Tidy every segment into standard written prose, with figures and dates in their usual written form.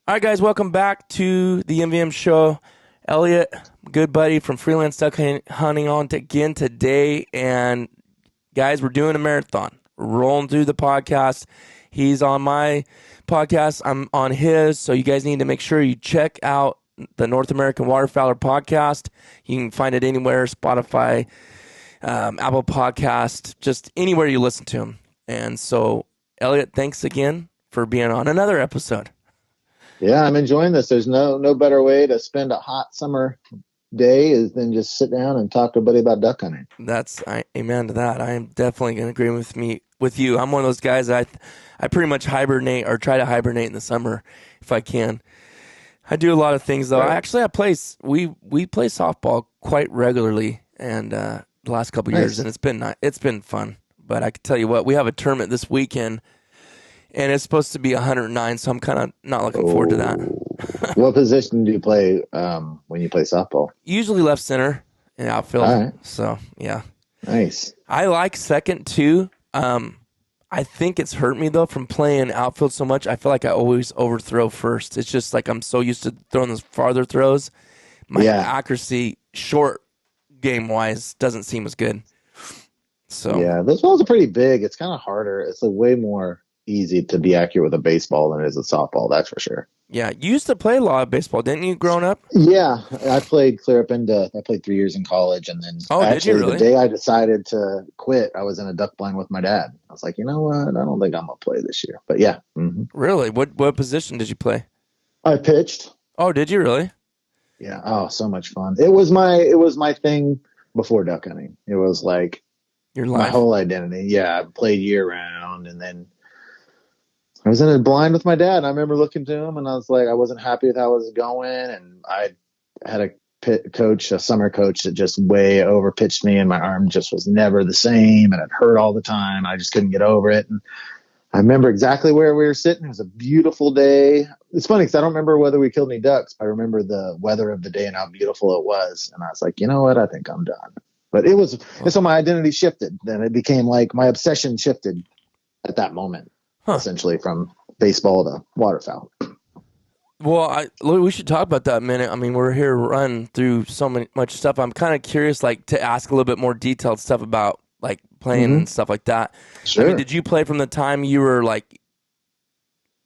All right, guys, welcome back to the MVM Show. Elliot, good buddy from Freelance Duck Hunting on again today. And guys, we're doing a marathon. We're rolling through the podcast. He's on my podcast. I'm on his. So you guys need to make sure you check out the North American Waterfowler podcast. You can find it anywhere, Spotify, Apple Podcast, just anywhere you listen to him. And so, Elliot, thanks again for being on another episode. Yeah, I'm enjoying this. There's no better way to spend a hot summer day is than just sit down and talk to a buddy about duck hunting. Amen to that. I am definitely going to agree with you. I'm one of those guys I pretty much hibernate or try to hibernate in the summer if I can. I do a lot of things though. Right. We play softball quite regularly, and the last couple years, and it's been fun. But I can tell you what, we have a tournament this weekend. And it's supposed to be 109, so I'm kind of not looking forward to that. What position do you play when you play softball? Usually left center and outfield. All right. So, yeah. Nice. I like second, too. I think it's hurt me, though, from playing outfield so much. I feel like I always overthrow first. It's just like I'm so used to throwing those farther throws. My accuracy, short game-wise, doesn't seem as good. So yeah, those balls are pretty big. It's kind of harder. It's way more easy to be accurate with a baseball than it is a softball, that's for sure. Yeah, you used to play a lot of baseball, didn't you, growing up? Yeah, I played clear up into, I played 3 years in college, and then did you really? the day I decided to quit, I was in a duck blind with my dad. I was like, you know what, I don't think I'm going to play this year. But yeah. Mm-hmm. Really? What position did you play? I pitched. Oh, did you really? Yeah. Oh, so much fun. It was my thing before duck hunting. It was like your life. My whole identity. Yeah, I played year round, and then I was in a blind with my dad, and I remember looking to him, and I was like, I wasn't happy with how it was going, and I had a summer coach that just way over pitched me, and my arm just was never the same, and it hurt all the time. I just couldn't get over it. And I remember exactly where we were sitting. It was a beautiful day. It's funny because I don't remember whether we killed any ducks, but I remember the weather of the day and how beautiful it was. And I was like, you know what? I think I'm done. But and so my identity shifted. Then it became like my obsession shifted at that moment. Essentially from baseball to waterfowl. Well, we should talk about that a minute. I mean, we're here running through much stuff. I'm kind of curious, like, to ask a little bit more detailed stuff about, like, playing and stuff like that. Sure. I mean, did you play from the time you were, like,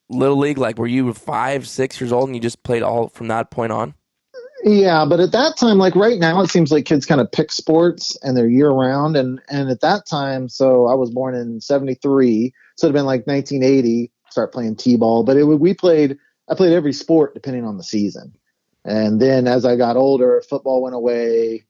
little league? Like, were you 5, 6 years old and you just played all from that point on? Yeah, but at that time, like right now, it seems like kids kind of pick sports and they're year round. And at that time, so I was born in 73, so it'd have been like 1980, start playing T-ball. But I played every sport depending on the season. And then as I got older, football went away,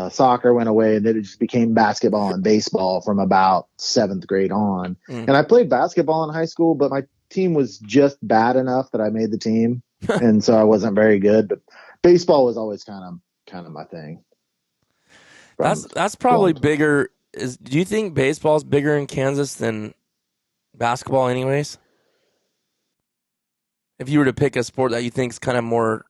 soccer went away, and then it just became basketball and baseball from about 7th grade on. And I played basketball in high school, but my team was just bad enough that I made the team. And so I wasn't very good, but baseball was always kind of my thing. That's probably bigger. Do you think baseball's bigger in Kansas than basketball anyways? If you were to pick a sport that you think is kind of more.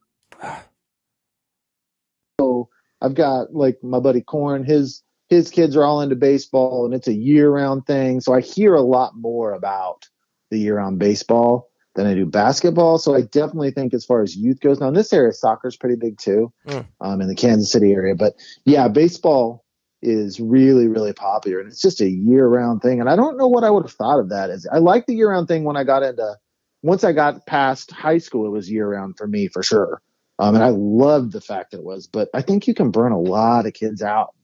So I've got like my buddy Corn, his kids are all into baseball, and it's a year-round thing. So I hear a lot more about the year-round baseball than I do basketball. So I definitely think as far as youth goes, now in this area, soccer's pretty big too, in the Kansas City area. But yeah, baseball is really, really popular, and it's just a year-round thing. And I don't know what I would have thought of that. I like the year-round thing once I got past high school, it was year-round for me for sure. And I loved the fact that it was, but I think you can burn a lot of kids out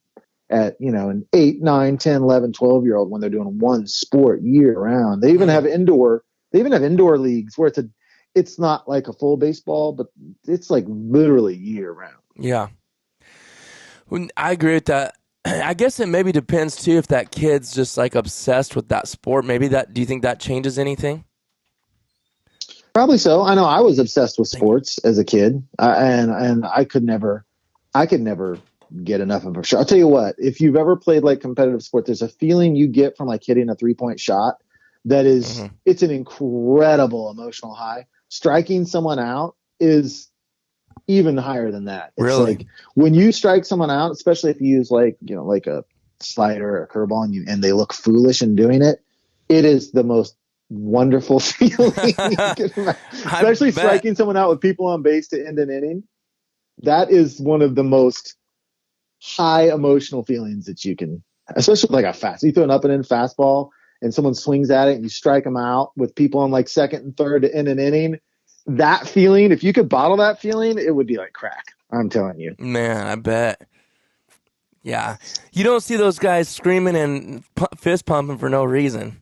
at, an 8, 9, 10, 11, 12-year-old when they're doing one sport year-round. They even have indoor leagues where it's not like a full baseball, but it's like literally year round. Yeah. I agree with that. I guess it maybe depends too if that kid's just like obsessed with that sport. Do you think that changes anything? Probably so. I know I was obsessed with sports as a kid, and I could never get enough of a shot. I'll tell you what, if you've ever played like competitive sport, there's a feeling you get from like hitting a 3-point shot that is, it's an incredible emotional high. Striking someone out is even higher than that. It's really? Like when you strike someone out, especially if you use like a slider or a curveball and they look foolish in doing it, it is the most wonderful feeling. I Especially bet. striking someone out with people on base to end an inning. That is one of the most high emotional feelings that you can, especially like a fast. You throw an up and in fastball and someone swings at it and you strike them out with people on like second and third to end an inning. That feeling, if you could bottle that feeling, it would be like crack. I'm telling you. Man, I bet. Yeah. You don't see those guys screaming and fist pumping for no reason.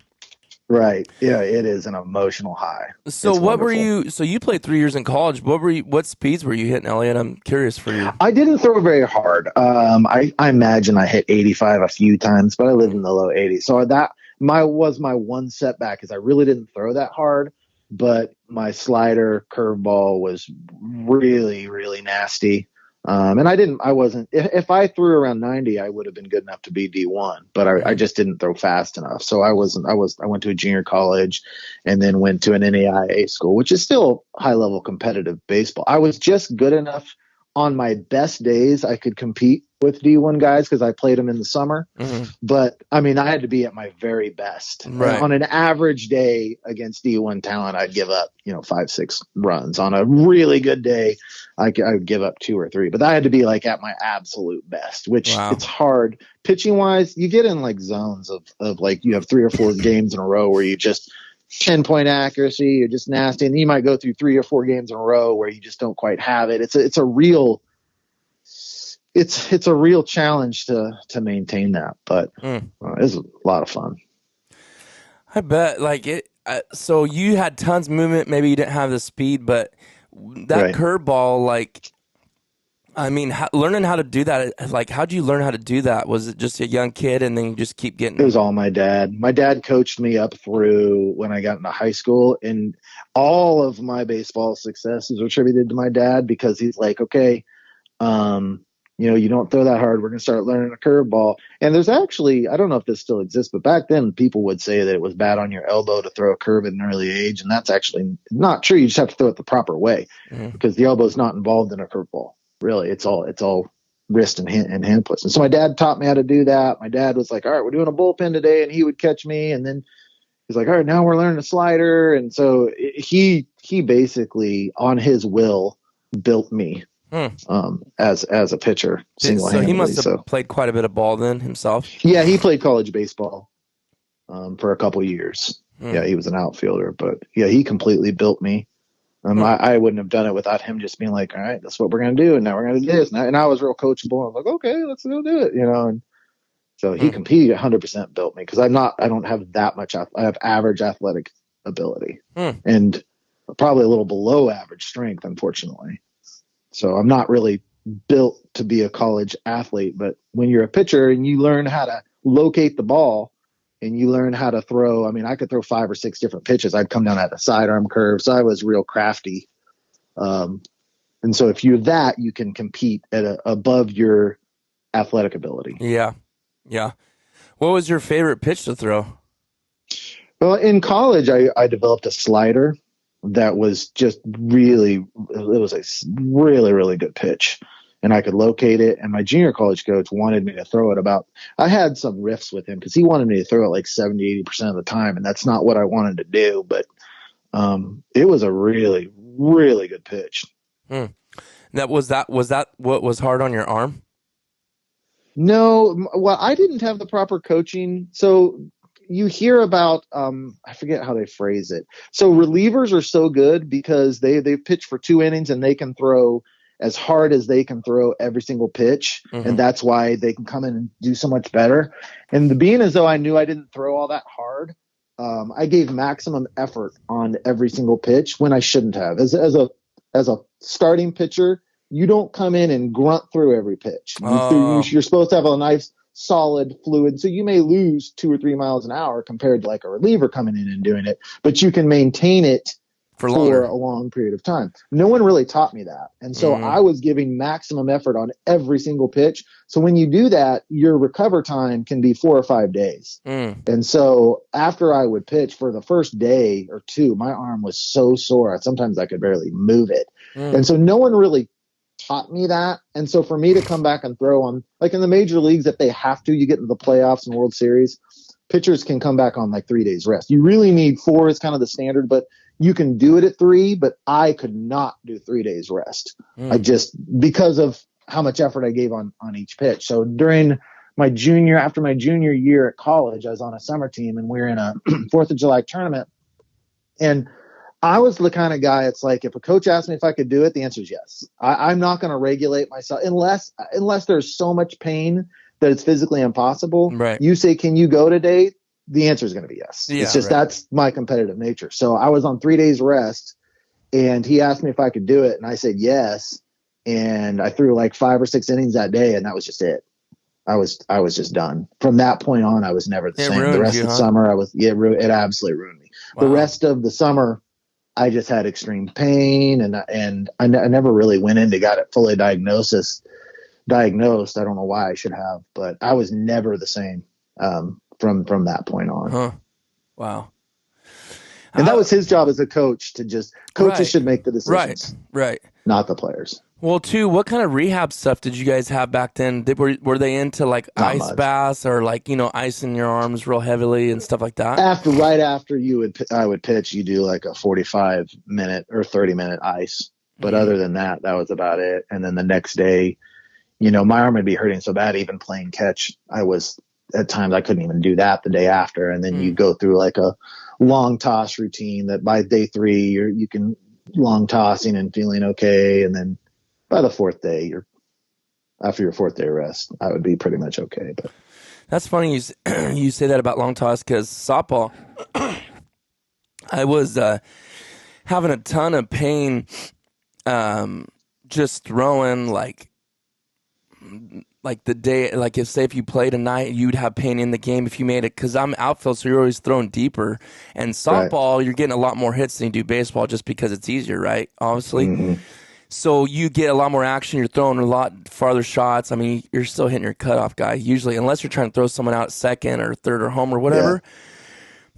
Right. Yeah, it is an emotional high. So It's what were wonderful. you so you played 3 years in college. What speeds were you hitting, Elliot? I'm curious for you. I didn't throw very hard. I imagine I hit 85 a few times, but I lived in the low 80s. So that my one setback is I really didn't throw that hard, but my slider curveball was really, really nasty. And I wasn't, if I threw around 90, I would have been good enough to be D1, but I Mhm. just didn't throw fast enough. So I went to a junior college and then went to an NAIA school, which is still high level competitive baseball. I was just good enough on my best days. I could compete with D1 guys because I played them in the summer. Mhm. But I mean, I had to be at my very best. Right. On an average day against D1 talent, I'd give up, 5, 6 runs. On a really good day, I would give up 2 or 3. But I had to be like at my absolute best, which Wow. it's hard. Pitching wise, you get in like zones of like you have 3 or 4 games in a row where you just 10-point accuracy, you're just nasty, and you might go through 3 or 4 games in a row where you just don't quite have it. It's a real challenge to maintain that, but Mm. it's a lot of fun. I bet like it so you had tons of movement, maybe you didn't have the speed, but that Right. curveball like I mean, learning how to do that, like, how'd you learn how to do that? Was it just a young kid and then you just keep It was getting. all my dad. My dad coached me up through when I got into high school, and all of my baseball success is attributed to my dad because he's like, okay, you don't throw that hard. We're going to start learning a curveball. And there's actually, I don't know if this still exists, but back then people would say that it was bad on your elbow to throw a curve at an early age. And that's actually not true. You just have to throw it the proper way Mhm. because the elbow is not involved in a curveball. Really, it's all wrist and hand placement. So my dad taught me how to do that. My dad was like, all right, we're doing a bullpen today. And he would catch me. And then he's like, all right, now we're learning a slider. And so he basically on his will built me Hmm. as a pitcher single So he handedly. must have So played quite a bit of ball then himself. yeah, he played college baseball for a couple years. Hmm. Yeah, he was an outfielder, but yeah, he completely built me. Hmm. I wouldn't have done it without him just being like, all right, that's what we're going to do. And now we're going to do this. And I was real coachable. I was like, okay, let's go do it, And so he Hmm. competed 100% built me because I don't have that much. I have average athletic ability Hmm. and probably a little below average strength, unfortunately. So I'm not really built to be a college athlete, but when you're a pitcher and you learn how to locate the ball and you learn how to throw, I mean, I could throw 5 or 6 different pitches. I'd come down at the sidearm curve. So I was real crafty. And so if you're that, you can compete at above your athletic ability. Yeah. Yeah. What was your favorite pitch to throw? Well, in college, I developed a slider that was just really, it was a really, really good pitch. And I could locate it. And my junior college coach wanted me to throw it I had some riffs with him because he wanted me to throw it like 70, 80% of the time. And that's not what I wanted to do. But it was a really, really good pitch. Hmm. That what was hard on your arm? No, well, I didn't have the proper coaching. So you hear about I forget how they phrase it. So relievers are so good because they pitch for 2 innings and they can throw as hard as they can throw every single pitch, Mm-hmm. and that's why they can come in and do so much better. And being as though I knew I didn't throw all that hard, I gave maximum effort on every single pitch when I shouldn't have. As a starting pitcher, you don't come in and grunt through every pitch. Oh, You're supposed to have a nice solid fluid. So you may lose 2 or 3 miles an hour compared to like a reliever coming in and doing it, but you can maintain it for for longer. a long period of time. No one really taught me that. And so I was giving maximum effort on every single pitch. So when you do that, your recover time can be 4 or 5 days. And so after I would pitch for the first day or two, my arm was so sore. Sometimes I could barely move it. And so no one really taught me that. And so for me to come back and throw on, like in the major leagues, if they have to, you get into the playoffs and World Series, pitchers can come back on like 3 days rest. You really need 4 is kind of the standard, but you can do it at 3, but I could not do 3 days rest. I just, because of how much effort I gave on each pitch. So after my junior year at college, I was on a summer team and we were in a 4th of July tournament. And I was the kind of guy, it's like, if a coach asked me if I could do it, the answer is yes. I'm not going to regulate myself unless there's so much pain that it's physically impossible. Right. You say, can you go today? The answer is going to be yes. Yeah, it's just, that's my competitive nature. So I was on 3 days rest and he asked me if I could do it. And I said, yes. And I threw like 5 or 6 innings that day. And that was just it. I was just done. From that point on, I was never the same. The rest of the summer, it absolutely ruined me. Wow. The rest of the summer, I just had extreme pain and I never really went in to got it fully diagnosed. I don't know why I should have, but I was never the same. From that point on. Huh. Wow. And that was his job as a coach to just, coaches should make the decisions. Right. Not the players. Well, too, what kind of rehab stuff did you guys have back then? Were they into like Not ice much. baths or like, icing your arms real heavily and stuff like that? Right after I would pitch, you do like a 45-minute or 30-minute ice. But other than that, that was about it. And then the next day, my arm would be hurting so bad, even playing catch. At times I couldn't even do that the day after. And then you go through like a long toss routine that by day 3, you can long tossing and feeling okay. And then by the 4th day, after your 4th day rest, I would be pretty much okay. But that's funny. You say that about long toss because softball, I was having a ton of pain just throwing like the day, like if you played a night, you'd have pain in the game if you made it, because I'm outfield, so you're always throwing deeper. And softball, you're getting a lot more hits than you do baseball just because it's easier, right? Obviously. Mm-hmm. So you get a lot more action. You're throwing a lot farther shots. I mean, you're still hitting your cutoff guy usually, unless you're trying to throw someone out at second or third or home or whatever. Yeah.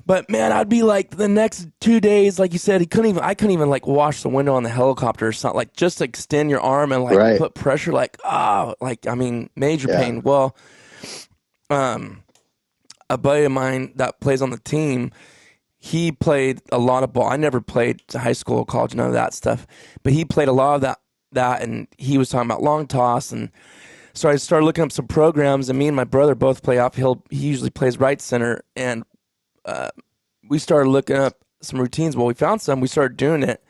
But man, I'd be like the next 2 days, like you said, I couldn't even like wash the window on the helicopter or something. Like just extend your arm and like put pressure, major pain. Well, a buddy of mine that plays on the team, he played a lot of ball. I never played high school, college, none of that stuff. But he played a lot of that, and he was talking about long toss. And so I started looking up some programs, and me and my brother both play outfield. He usually plays right center, and we started looking up some routines. Well, we found some. We started doing it.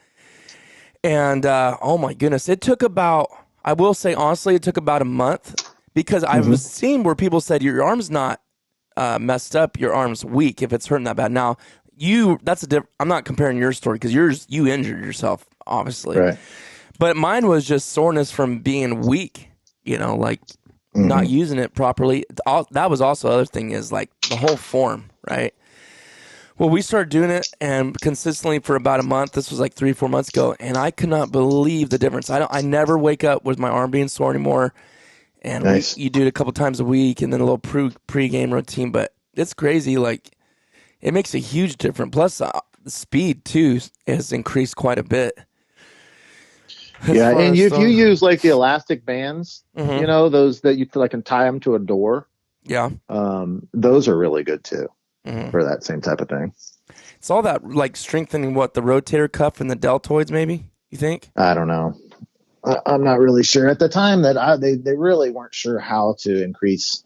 And, oh, my goodness, it took about, I will say, honestly, it took about a month, because I was seeing where people said your arm's not messed up, your arm's weak if it's hurting that bad. Now, I'm not comparing your story, because you injured yourself, obviously. Right. But mine was just soreness from being weak, not using it properly. That was also the other thing, is like the whole form, right? Well, we started doing it and consistently for about a month. This was like 3-4 months ago, and I could not believe the difference. I never wake up with my arm being sore anymore. And nice. You do it a couple times a week, and then a little pre-game routine. But it's crazy. Like, it makes a huge difference. Plus, the speed too has increased quite a bit. Yeah, and if you use like the elastic bands, those that you can tie them to a door. Yeah, those are really good too. For that same type of thing. It's all that like strengthening the rotator cuff and the deltoids, maybe, you think? I don't know. I'm not really sure. At the time that they really weren't sure how to increase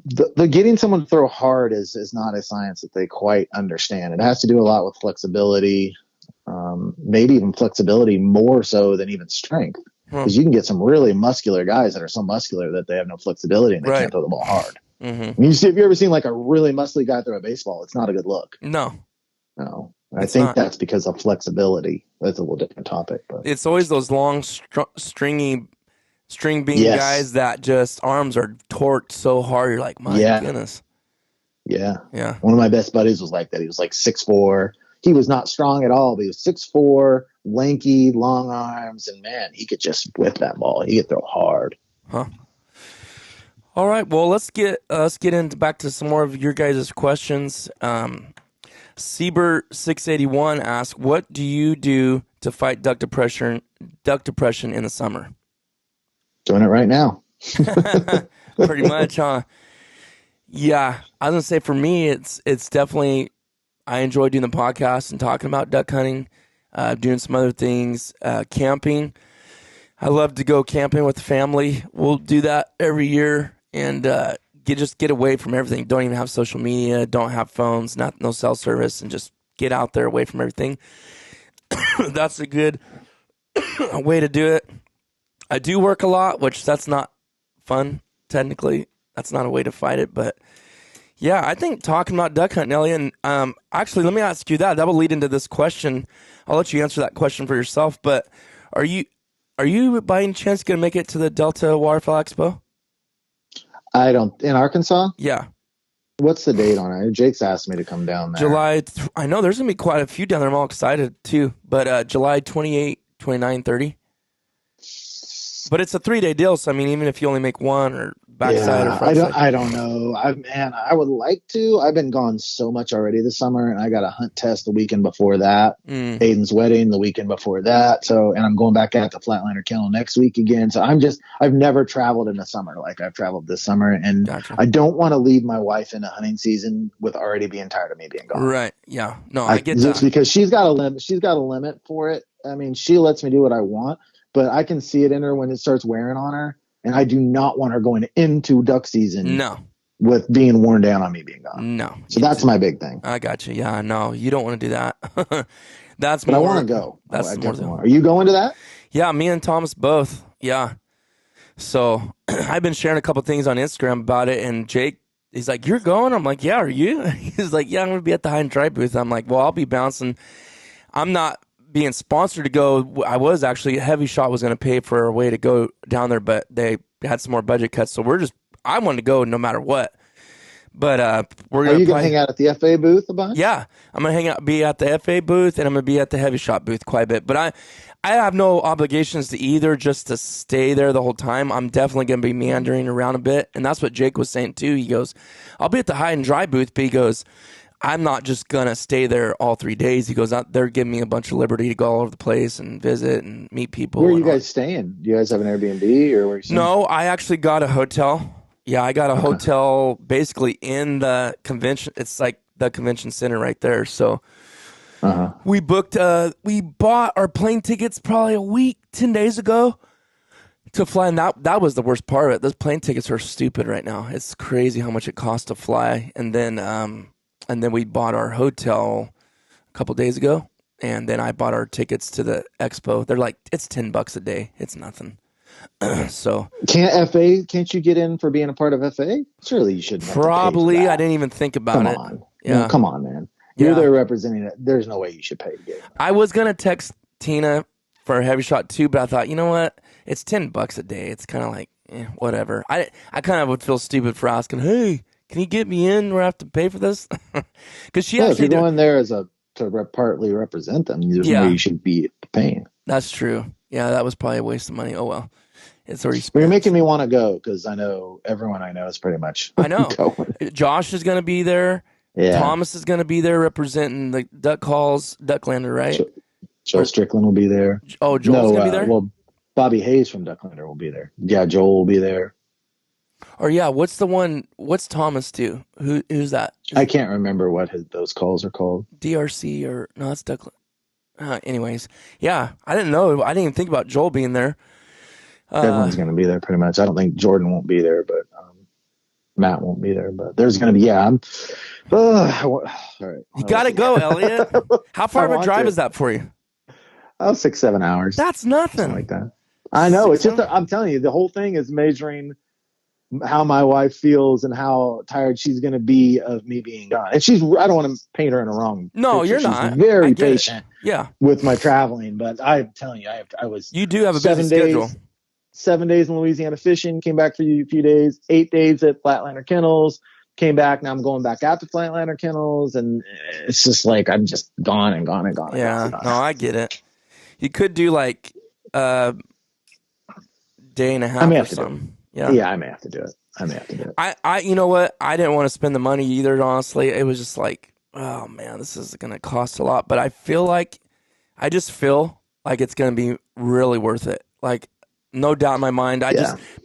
the getting someone to throw hard is not a science that they quite understand. It has to do a lot with flexibility, maybe even flexibility more so than even strength. Because you can get some really muscular guys that are so muscular that they have no flexibility and they can't throw the ball hard. Mm-hmm. Have you ever seen like a really muscly guy throw a baseball? It's not a good look. No. I think that's because of flexibility. That's a little different topic. But it's always those long, string bean guys that just arms are torqued so hard. You're like, my goodness. Yeah. One of my best buddies was like that. He was like 6'4". He was not strong at all, but he was 6'4", lanky, long arms, and man, he could just whip that ball. He could throw hard. Huh. All right, well, let's get back to some more of your guys' questions. Sieber681 asks, what do you do to fight duck depression in the summer? Doing it right now. Pretty much, huh? Yeah, I was gonna say for me, it's definitely I enjoy doing the podcast and talking about duck hunting, doing some other things, camping. I love to go camping with the family. We'll do that every year and just get away from everything. Don't even have social media. Don't have phones. No cell service, and just get out there away from everything. That's a good way to do it. I do work a lot, which that's not fun. Technically, that's not a way to fight it, but yeah, I think talking about duck hunting, Elliot, and actually, let me ask you that. That will lead into this question. I'll let you answer that question for yourself. But are you by any chance going to make it to the Delta Waterfowl Expo? I don't in Arkansas. Yeah, What's the date on it? Jake's asked me to come down there. I know there's going to be quite a few down there. I'm all excited too. But July 28, 29, 30. But it's a 3-day deal, so I mean, even if you only make one or backside or front side. I don't know. I would like to. I've been gone so much already this summer, and I got a hunt test the weekend before that. Aiden's wedding the weekend before that. So, and I'm going back at the Flatliner Kennel next week again. So I've never traveled in the summer like I've traveled this summer, and Gotcha. I don't want to leave my wife in a hunting season with already being tired of me being gone. Right. Yeah. No, I get that. Just because she's got a limit. She's got a limit for it. I mean, she lets me do what I want, but I can see it in her when it starts wearing on her. And I do not want her going into duck season with being worn down on me being gone. No. So that's my big thing. I got you. Yeah, no, you don't want to do that. But I want to go. That's I more definitely want. Are you going to that? Yeah, me and Thomas both. Yeah. So I've been sharing a couple things on Instagram about it, and Jake, he's like, "You're going?" I'm like, "Yeah, are you?" He's like, "Yeah, I'm going to be at the High and Dry booth." I'm like, "Well, I'll be bouncing. I'm not being sponsored to go." I was actually, Heavy Shot was going to pay for a way to go down there, but they had some more budget cuts. So I wanted to go no matter what. But we're going to hang out at the FA booth a bunch? Yeah, I'm going to be at the FA booth, and I'm going to be at the Heavy Shot booth quite a bit. But I have no obligations to either, just to stay there the whole time. I'm definitely going to be meandering around a bit. And that's what Jake was saying too. He goes, I'll be at the High and Dry booth, but he goes, I'm not just going to stay there all 3 days. He goes, they're giving me a bunch of liberty to go all over the place and visit and meet people. Where are you guys staying? Do you guys have an Airbnb or where are you staying? No, I actually got a hotel. Yeah, I got a hotel basically in the convention. It's like the convention center right there. So we bought our plane tickets probably 10 days ago to fly. And that was the worst part of it. Those plane tickets are stupid right now. It's crazy how much it costs to fly. And then we bought our hotel a couple days ago, and then I bought our tickets to the expo. They're like, it's $10 a day. It's nothing. So can't you get in for being a part of FA? Surely you shouldn't. Probably. I didn't even think about it. Come on. Yeah. Come on, man. You're there representing it. There's no way you should pay to get in. I was going to text Tina for a Heavy Shot too, but I thought, you know what? It's $10 a day. It's kind of like, whatever. I kind of would feel stupid for asking, hey, can you get me in where I have to pay for this? Because if you're going there to partly represent them, there's no way you should be paying. That's true. Yeah, that was probably a waste of money. Oh, well. It's already spent. Well, you're making me want to go because I know everyone I know is pretty much going. Josh is going to be there. Yeah. Thomas is going to be there representing the Duck Calls, Ducklander, right? Joel Strickland will be there. Oh, Joel's going to be there? Well, Bobby Hayes from Ducklander will be there. Yeah, Joel will be there. Or what's Thomas do? Who's that? I can't remember what those calls are called. DRC or no, that's Ducklander. Anyways, yeah, I didn't know. I didn't even think about Joel being there. Everyone's going to be there pretty much. I don't think Jordan won't be there, but Matt won't be there. But there's going to be, all right. You got to go, Elliot. How far of a drive is that for you? 6-7 hours. That's nothing. Something like that. I know. It's just, I'm telling you, the whole thing is measuring how my wife feels and how tired she's going to be of me being gone. And I don't want to paint her in a wrong picture. You're not. She's very patient Yeah. with my traveling, but I'm telling you, you do have a busy schedule. 7 days in Louisiana fishing, came back for a few days, 8 days at Flatliner Kennels, came back. Now I'm going back out to Flatliner Kennels, and it's just like I'm just gone and gone and gone. Yeah, no, I get it. You could do like a day and a half or something. Yeah, I may have to do it. I you know what? I didn't want to spend the money either, honestly. It was just like, oh man, this is going to cost a lot. But I just feel like it's going to be really worth it. Like, no doubt in my mind.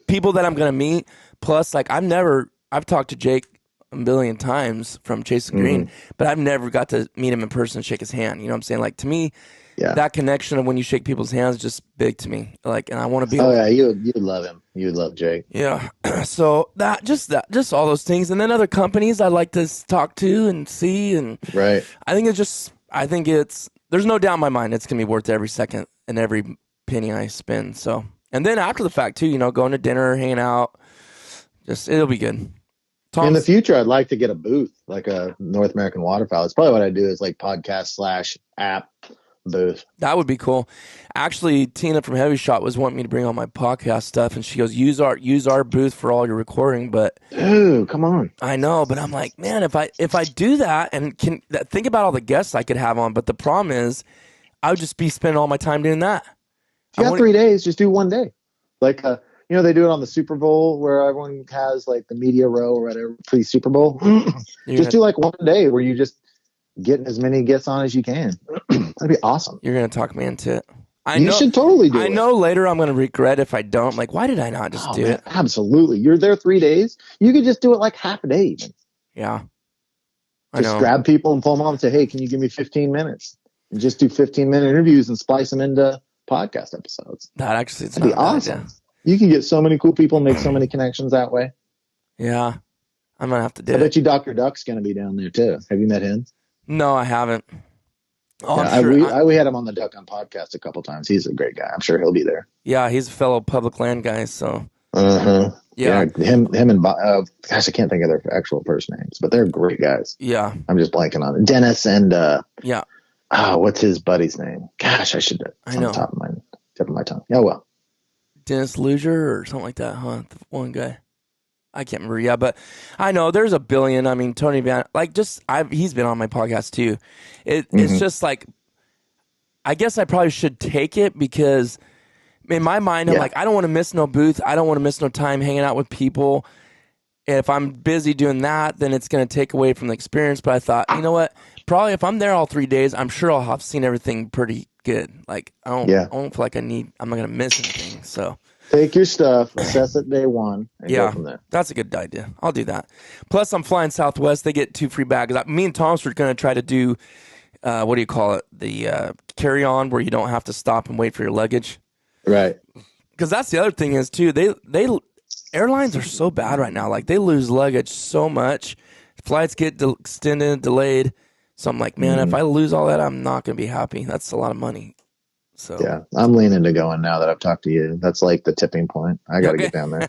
People that I'm going to meet, plus like I've talked to Jake a million times from chasing green, but I've never got to meet him in person and shake his hand. You know what I'm saying? Like, to me, that connection of when you shake people's hands is just big to me. Like, and I want to be. Oh yeah, you'd love him. You'd love Jake. Yeah. So just all those things, and then other companies I'd like to talk to and see, and Right. I think there's no doubt in my mind it's gonna be worth every second and every penny I spend. So, and then after the fact too, going to dinner, hanging out, it'll be good. In the future, I'd like to get a booth, like a North American waterfowl. It's probably what I do is like podcast / app booth. That would be cool. Actually, Tina from Heavy Shot was wanting me to bring all my podcast stuff, and she goes, use our booth for all your recording. But dude, come on. I know, but I'm like, man, if I do that, and think about all the guests I could have on, but the problem is I would just be spending all my time doing that. If you got 3 days, just do one day. Like they do it on the Super Bowl where everyone has like the media row or whatever pre-Super Bowl. Just do like one day where you just get as many guests on as you can. That'd be awesome. You're going to talk me into it. You should totally do it. I know later I'm going to regret if I don't. Like, why did I not just do it? Absolutely. You're there 3 days. You could just do it like half a day even. Yeah. Just grab people and pull them off and say, hey, can you give me 15 minutes? And just do 15-minute interviews and splice them into podcast episodes. That'd be awesome. Idea. You can get so many cool people and make so many connections that way. Yeah. I'm going to have to do it. I bet you Dr. Duck's going to be down there too. Have you met him? No, I haven't. Oh, yeah, sure. We had him on the Duck Hunt podcast a couple times. He's a great guy. I'm sure he'll be there. Yeah, he's a fellow public land guy. So. Yeah, him and gosh, I can't think of their actual first names, but they're great guys. Yeah, I'm just blanking on it. Dennis and yeah. What's his buddy's name? Gosh, I should. It's on the top of my tongue. Oh well. Dennis Luger or something like that, huh? The one guy. I can't remember. Yeah, but I know there's a billion. I mean, Tony Van, he's been on my podcast too. It's just like, I guess I probably should take it because in my mind, I'm like, I don't want to miss no booth. I don't want to miss no time hanging out with people. And if I'm busy doing that, then it's going to take away from the experience. But I thought, you know what? Probably if I'm there all 3 days, I'm sure I'll have seen everything pretty good. Like, I don't feel like I'm not going to miss anything. So take your stuff, assess it day one, and go from there. That's a good idea. I'll do that. Plus, I'm flying Southwest. They get 2 free bags. Me and Thomas are going to try to do, what do you call it? The carry-on where you don't have to stop and wait for your luggage. Right. Because that's the other thing is, too, airlines are so bad right now. Like, they lose luggage so much. Flights get extended, delayed. So I'm like, man, if I lose all that, I'm not going to be happy. That's a lot of money. So yeah, I'm leaning to going now that I've talked to you. That's like the tipping point. I got to get down there.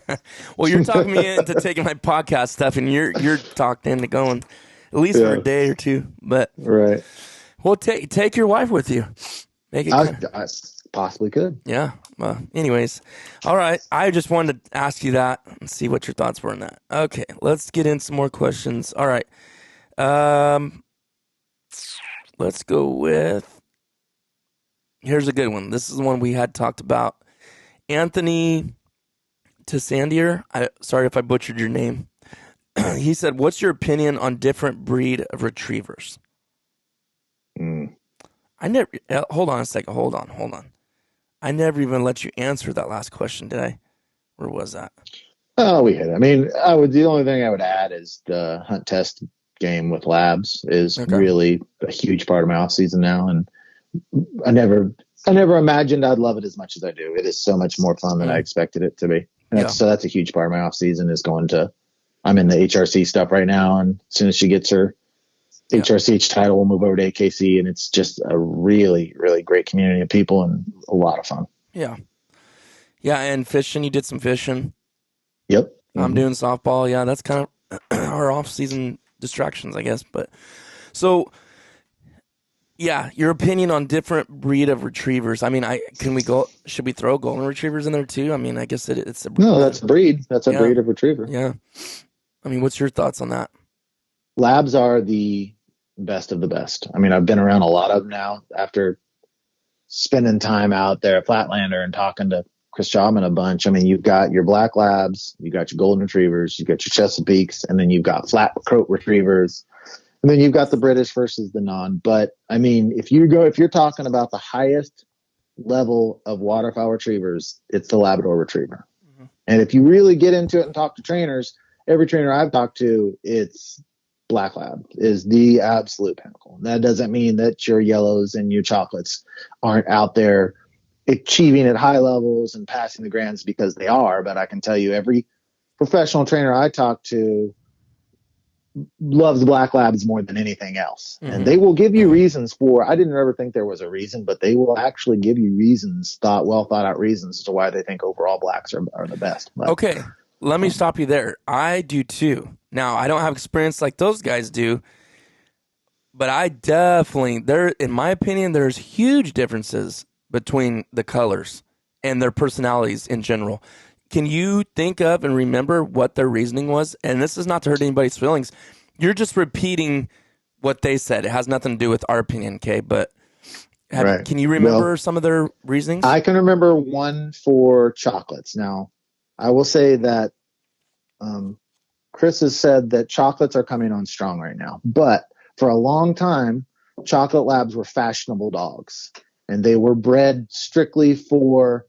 Well, you're talking me into taking my podcast stuff, and you're talked into going at least for a day or two. But right. Well, take your wife with you. Make it. I possibly could. Yeah. Well, anyways, all right. I just wanted to ask you that and see what your thoughts were on that. Okay, let's get in some more questions. All right. Let's go with. Here's a good one. This is the one we had talked about. Anthony Tissandier. Sorry if I butchered your name. He said, "What's your opinion on different breed of retrievers?" I never. Hold on a second. Hold on. I never even let you answer that last question, did I? Where was that? Oh, we hit it. I mean, the only thing I would add is the hunt test game with labs is really a huge part of my off season now, and I never imagined I'd love it as much as I do. It is so much more fun than I expected it to be. So that's a huge part of my off season is I'm in the HRC stuff right now. And as soon as she gets her HRCH title, we'll move over to AKC, and it's just a really, really great community of people and a lot of fun. Yeah. Yeah. And fishing, you did some fishing. Yep. I'm doing softball. Yeah. That's kind of our off season distractions, I guess. But so, yeah, your opinion on different breed of retrievers. I mean, should we throw golden retrievers in there too? I mean, I guess it's a breed. No, that's a breed. That's a breed of retriever. Yeah. I mean, what's your thoughts on that? Labs are the best of the best. I mean, I've been around a lot of them now after spending time out there at Flatlander and talking to Chris Jobman a bunch. I mean, you've got your black labs, you got your golden retrievers, you got your Chesapeakes, and then you've got flat coat retrievers. And then you've got the British versus the non. But I mean, if you're talking about the highest level of waterfowl retrievers, it's the Labrador retriever. Mm-hmm. And if you really get into it and talk to trainers, every trainer I've talked to, it's black lab is the absolute pinnacle. That doesn't mean that your yellows and your chocolates aren't out there achieving at high levels and passing the grands, because they are. But I can tell you, every professional trainer I talk to loves black labs more than anything else. And they will give you reasons for, I didn't ever think there was a reason, but they will actually give you reasons, well thought out reasons as to why they think overall blacks are the best. But, okay, let me stop you there. I do too. Now, I don't have experience like those guys do, but I definitely, in my opinion, there's huge differences between the colors and their personalities in general. Can you think of and remember what their reasoning was? And this is not to hurt anybody's feelings. You're just repeating what they said. It has nothing to do with our opinion, okay? But can you remember some of their reasonings? I can remember one for chocolates. Now, I will say that Chris has said that chocolates are coming on strong right now. But for a long time, chocolate labs were fashionable dogs. And they were bred strictly for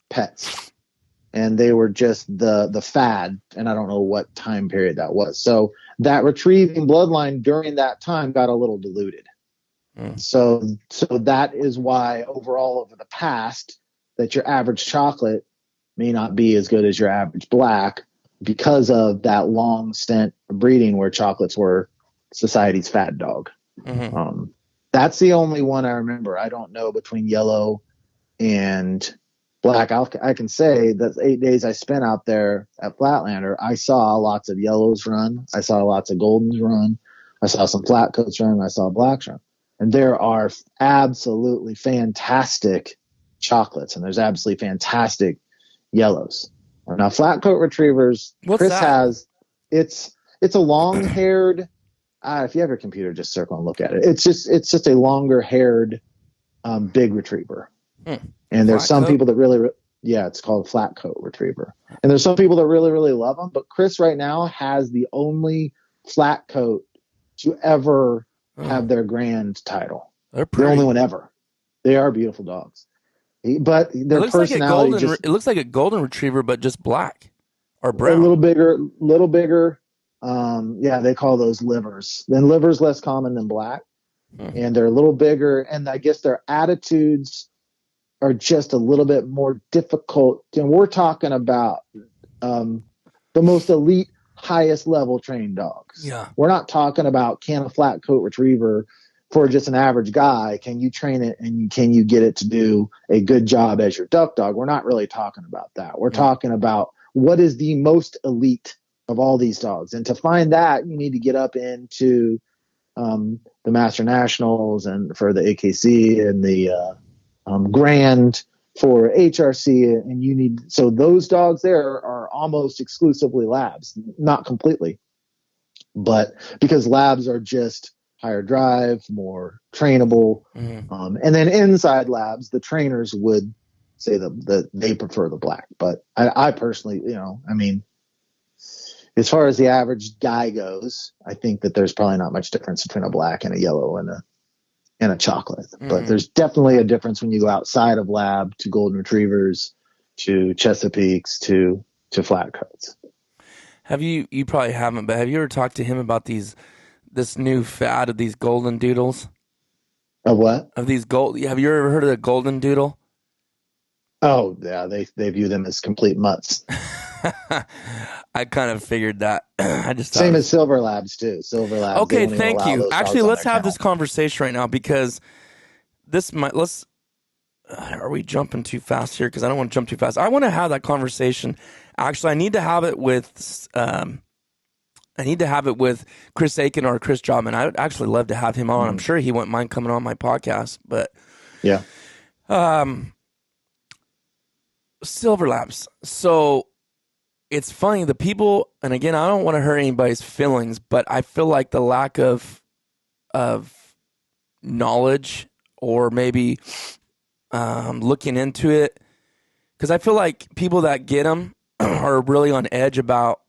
pets. And they were just the fad, and I don't know what time period that was. So that retrieving bloodline during that time got a little diluted. So that is why overall over the past, that your average chocolate may not be as good as your average black, because of that long stint of breeding where chocolates were society's fad dog. That's the only one I remember. I don't know between yellow and black. I can say that 8 days I spent out there at Flatlander, I saw lots of yellows run. I saw lots of goldens run. I saw some flat coats run. I saw blacks run. And there are absolutely fantastic chocolates, and there's absolutely fantastic yellows. Now, flat coat retrievers, Chris has, it's a long-haired, if you have your computer, just circle and look at it. It's just a longer-haired big retriever. And there's some people that really, it's called a flat coat retriever. And there's some people that really, really love them. But Chris right now has the only flat coat to ever have their grand title. They're pretty. The only one ever. They are beautiful dogs. But their personality it looks like a golden retriever, but just black or brown. A little bigger. They call those livers. Then livers less common than black. And they're a little bigger. And I guess their attitudes are just a little bit more difficult. And we're talking about the most elite, highest level trained dogs. Yeah. We're not talking about, can a flat coat retriever for just an average guy, can you train it and can you get it to do a good job as your duck dog? We're not really talking about that. We're talking about what is the most elite of all these dogs. And to find that, you need to get up into the Master Nationals and for the AKC and the Grand for HRC. And so those dogs there are almost exclusively labs, not completely, but because labs are just higher drive, more trainable. And then inside labs, the trainers would say that they prefer the black. But I personally, as far as the average guy goes, I think that there's probably not much difference between a black and a yellow and a chocolate. But there's definitely a difference when you go outside of lab to golden retrievers, to Chesapeakes, to flat coats. You probably haven't, but have you ever talked to him about this new fad of these golden doodles? Of what? Have you ever heard of the golden doodle? Oh yeah, they view them as complete mutts. I kind of figured that. Same as silver labs too. Silver labs. Okay, thank you. Actually, let's have this conversation right now, because are we jumping too fast here? Because I don't want to jump too fast. I want to have that conversation. Actually, I need to have it with Chris Aiken or Chris Jobman. I would actually love to have him on. I'm sure he wouldn't mind coming on my podcast. But yeah, silver labs. So it's funny, the people, and again, I don't want to hurt anybody's feelings, but I feel like the lack of knowledge, or maybe looking into it, because I feel like people that get them are really on edge about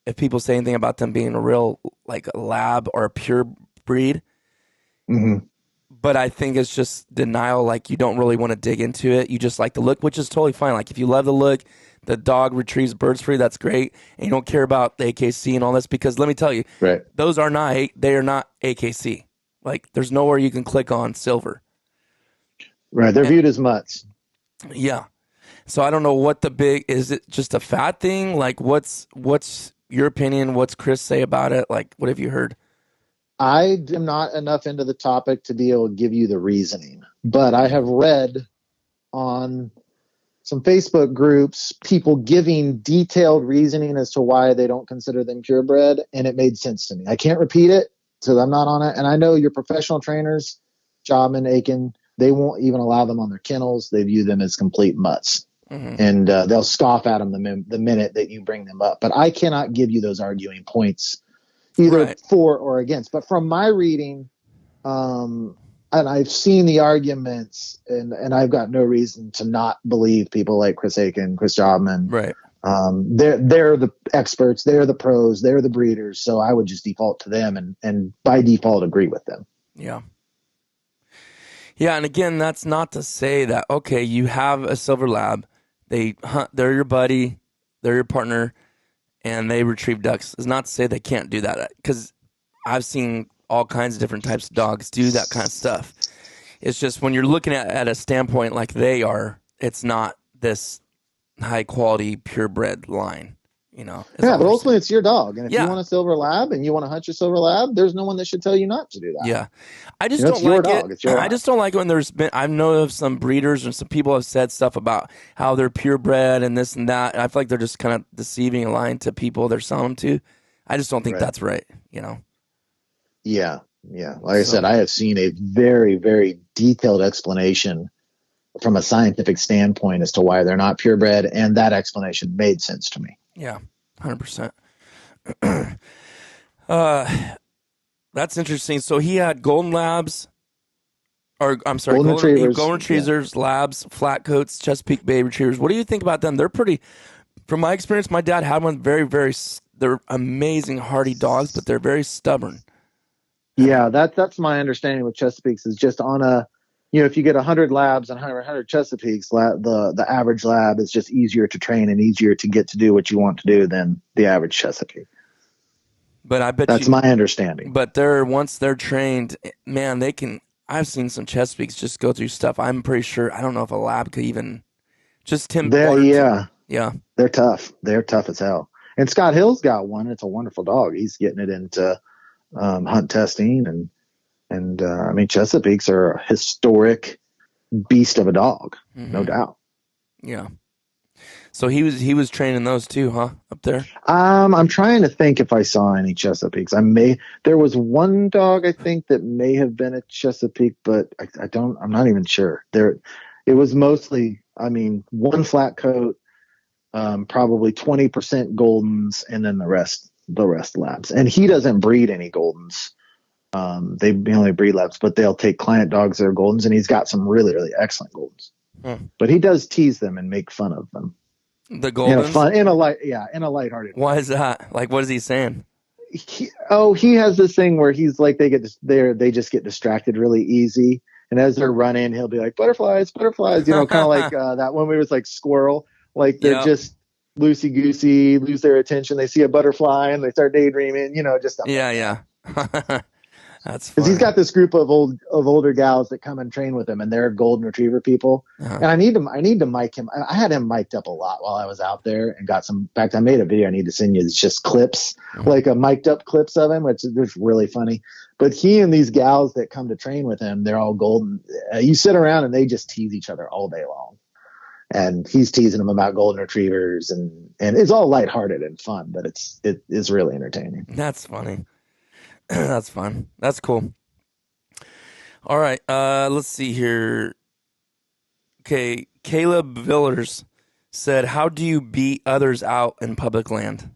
if people say anything about them being a real, like a lab or a pure breed. But I think it's just denial. Like, you don't really want to dig into it. You just like the look, which is totally fine. Like, if you love the look, the dog retrieves birds for you, that's great. And you don't care about the AKC and all this, because let me tell you, Right. those are not, they are not AKC. Like, there's nowhere you can click on silver. Right. They're viewed as mutts. Yeah. So I don't know what is it just a fat thing? Like, what's your opinion? What's Chris say about it? Like, what have you heard? I am not enough into the topic to be able to give you the reasoning, but I have read on some Facebook groups people giving detailed reasoning as to why they don't consider them purebred, and it made sense to me. I can't repeat it, so I'm not on it. And I know your professional trainers, Jobman, Aiken, they won't even allow them on their kennels. They view them as complete mutts. And they'll scoff at them the minute that you bring them up. But I cannot give you those arguing points either for or against. But from my reading, and I've seen the arguments, and I've got no reason to not believe people like Chris Aiken, Chris Jobman. Right. They're the experts. They're the pros. They're the breeders. So I would just default to them and by default agree with them. Yeah. Yeah, and again, that's not to say that, okay, you have a silver lab, they hunt, they're your buddy, they're your partner, and they retrieve ducks. It's not to say they can't do that, because I've seen all kinds of different types of dogs do that kind of stuff. It's just when you're looking at a standpoint like they are, it's not this high-quality, purebred line. Yeah, but ultimately it's your dog. And if you want a silver lab and you want to hunt your silver lab, there's no one that should tell you not to do that. Yeah. I just don't like it. It's your I just don't like it when there's been, I know of some breeders and some people have said stuff about how they're purebred and this and that. And I feel like they're just kind of deceiving and lying to people they're selling them to. I just don't think that's right. Yeah. Yeah. Like I said, I have seen a very, very detailed explanation from a scientific standpoint as to why they're not purebred. And that explanation made sense to me. Yeah, 100%. That's interesting. So he had golden labs, or I'm sorry, golden retrievers, labs, flat coats, Chesapeake Bay retrievers. What do you think about them? They're pretty, from my experience, my dad had one. They're amazing, hardy dogs, but they're very stubborn. Yeah, that's my understanding with Chesapeakes is just on a, if you get 100 labs and 100 Chesapeakes, the average lab is just easier to train and easier to get to do what you want to do than the average Chesapeake. But I bet that's my understanding. But once they're trained, man, they can. I've seen some Chesapeakes just go through stuff. I'm pretty sure. I don't know if a lab could even just Tim. Yeah, they're tough. They're tough as hell. And Scott Hill's got one. It's a wonderful dog. He's getting it into hunt testing and I mean, Chesapeakes are a historic beast of a dog, no doubt. Yeah. So he was training those too, huh? Up there. I'm trying to think if I saw any Chesapeakes. There was one dog I think that may have been a Chesapeake, but I'm not even sure. It was mostly, one flat coat, probably 20% Goldens, and then the rest labs. And he doesn't breed any Goldens. They only breed labs, but they'll take client dogs that are Goldens, and he's got some really, really excellent Goldens. But he does tease them and make fun of them. The Goldens? In a lighthearted way. Why is that? Like, what is he saying? He has this thing where he's like, they just get distracted really easy. And as they're running, he'll be like, butterflies, kind of like that one where it was like squirrel. Like they're just loosey-goosey, lose their attention. They see a butterfly and they start daydreaming, just stuff. Yeah. That's because he's got this group of older gals that come and train with him, and they're golden retriever people. And I need to mic him. I had him mic'd up a lot while I was out there, and got some. In fact, I made a video I need to send you. It's just clips, like a mic'd up clips of him, which is really funny. But he and these gals that come to train with him, they're all golden. You sit around and they just tease each other all day long, and he's teasing them about golden retrievers, and it's all lighthearted and fun, but it is really entertaining. That's funny. That's fun. That's cool. All right. Let's see here. Okay. Caleb Villers said, how do you beat others out in public land?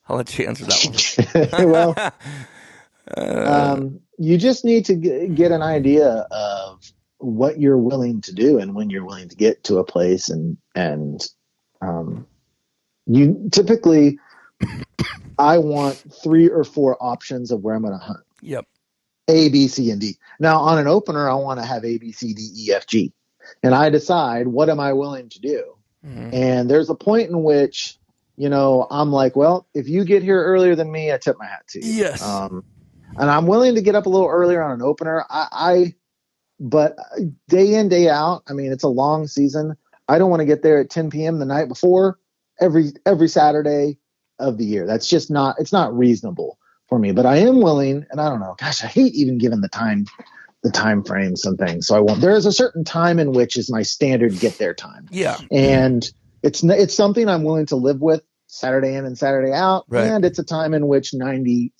I'll let you answer that one. You just need to get an idea of what you're willing to do and when you're willing to get to a place. And you typically... I want 3 or 4 options of where I'm going to hunt. Yep. A, B, C, and D. Now, on an opener, I want to have A, B, C, D, E, F, G. And I decide, what am I willing to do? And there's a point in which, I'm like, well, if you get here earlier than me, I tip my hat to you. Yes. And I'm willing to get up a little earlier on an opener. But day in, day out, I mean, it's a long season. I don't want to get there at 10 p.m. the night before every Saturday of the year. That's just it's not reasonable for me. But I am willing, and I don't know, gosh, I hate even giving the time frame some things. So I won't. There is a certain time in which is my standard get there time. Yeah. And it's something I'm willing to live with Saturday in and Saturday out. Right. And it's a time in which 98%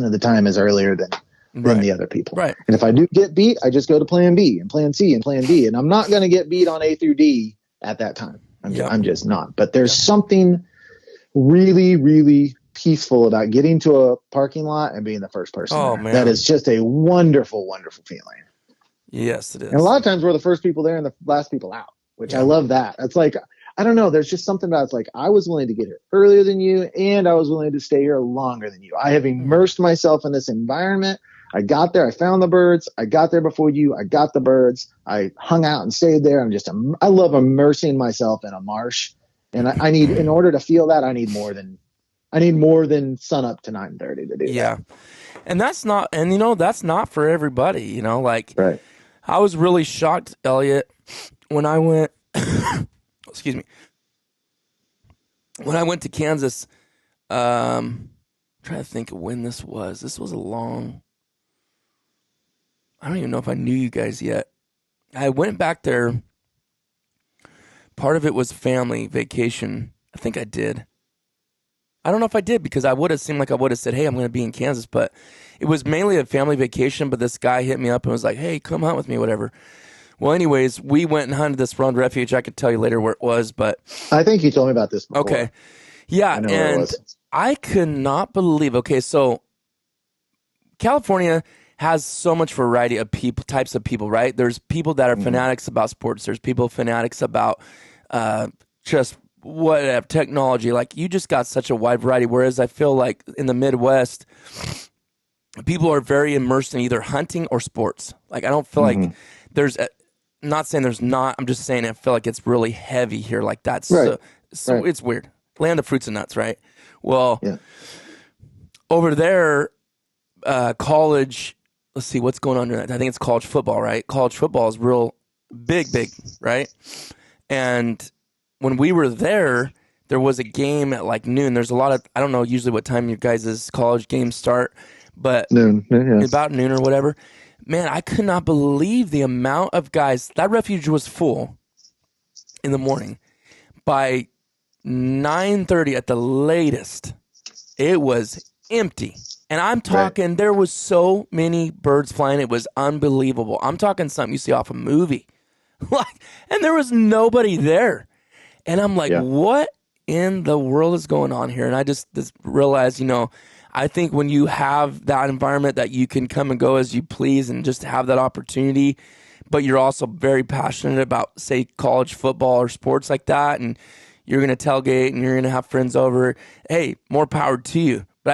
of the time is earlier than the other people. Right. And if I do get beat, I just go to plan B and plan C and plan D. And I'm not going to get beat on A through D at that time. I'm just not. But there's something really, really peaceful about getting to a parking lot and being the first person there. Man. That is just a wonderful, wonderful feeling. Yes, it is. And a lot of times we're the first people there and the last people out, which I love that. It's like, I don't know. There's just something about it's like I was willing to get here earlier than you, and I was willing to stay here longer than you. I have immersed myself in this environment. I got there. I found the birds. I got there before you. I got the birds. I hung out and stayed there. I love immersing myself in a marsh. And I need, in order to feel that, I need more than sun up to 9:30 to do that. Yeah. And that's not for everybody, like Right. I was really shocked, Elliot, when I went, excuse me, when I went to Kansas, trying to think of when this was. This was I don't even know if I knew you guys yet. I went back there. Part of it was family vacation. I think I did. I don't know if I did because I would have seemed like I would have said, hey, I'm going to be in Kansas. But it was mainly a family vacation. But this guy hit me up and was like, hey, come hunt with me, whatever. Well, anyways, we went and hunted this round refuge. I could tell you later where it was. But I think you told me about this before. Okay. Yeah. I know where it was. I could not believe. Okay. So California has so much variety of types of people, right? There's people that are fanatics about sports. There's people fanatics about just whatever technology. Like you just got such a wide variety. Whereas I feel like in the Midwest, people are very immersed in either hunting or sports. Like I don't feel like there's. Not saying there's not. I'm just saying I feel like it's really heavy here like that. Right. So it's weird. Land of fruits and nuts, right? Well, over there, college. Let's see what's going on there. I think it's college football, right? College football is real big, right? And when we were there was a game at like noon. There's a lot of, I don't know usually what time your guys' college games start, but noon, about noon or whatever. Man, I could not believe the amount of guys. That refuge was full in the morning. By 9:30 at the latest, it was empty. And I'm talking, there was so many birds flying. It was unbelievable. I'm talking something you see off a movie. And there was nobody there. And I'm like, what in the world is going on here? And I just realized, I think when you have that environment that you can come and go as you please and just have that opportunity, but you're also very passionate about, say, college football or sports like that, and you're going to tailgate and you're going to have friends over, hey, more power to you. But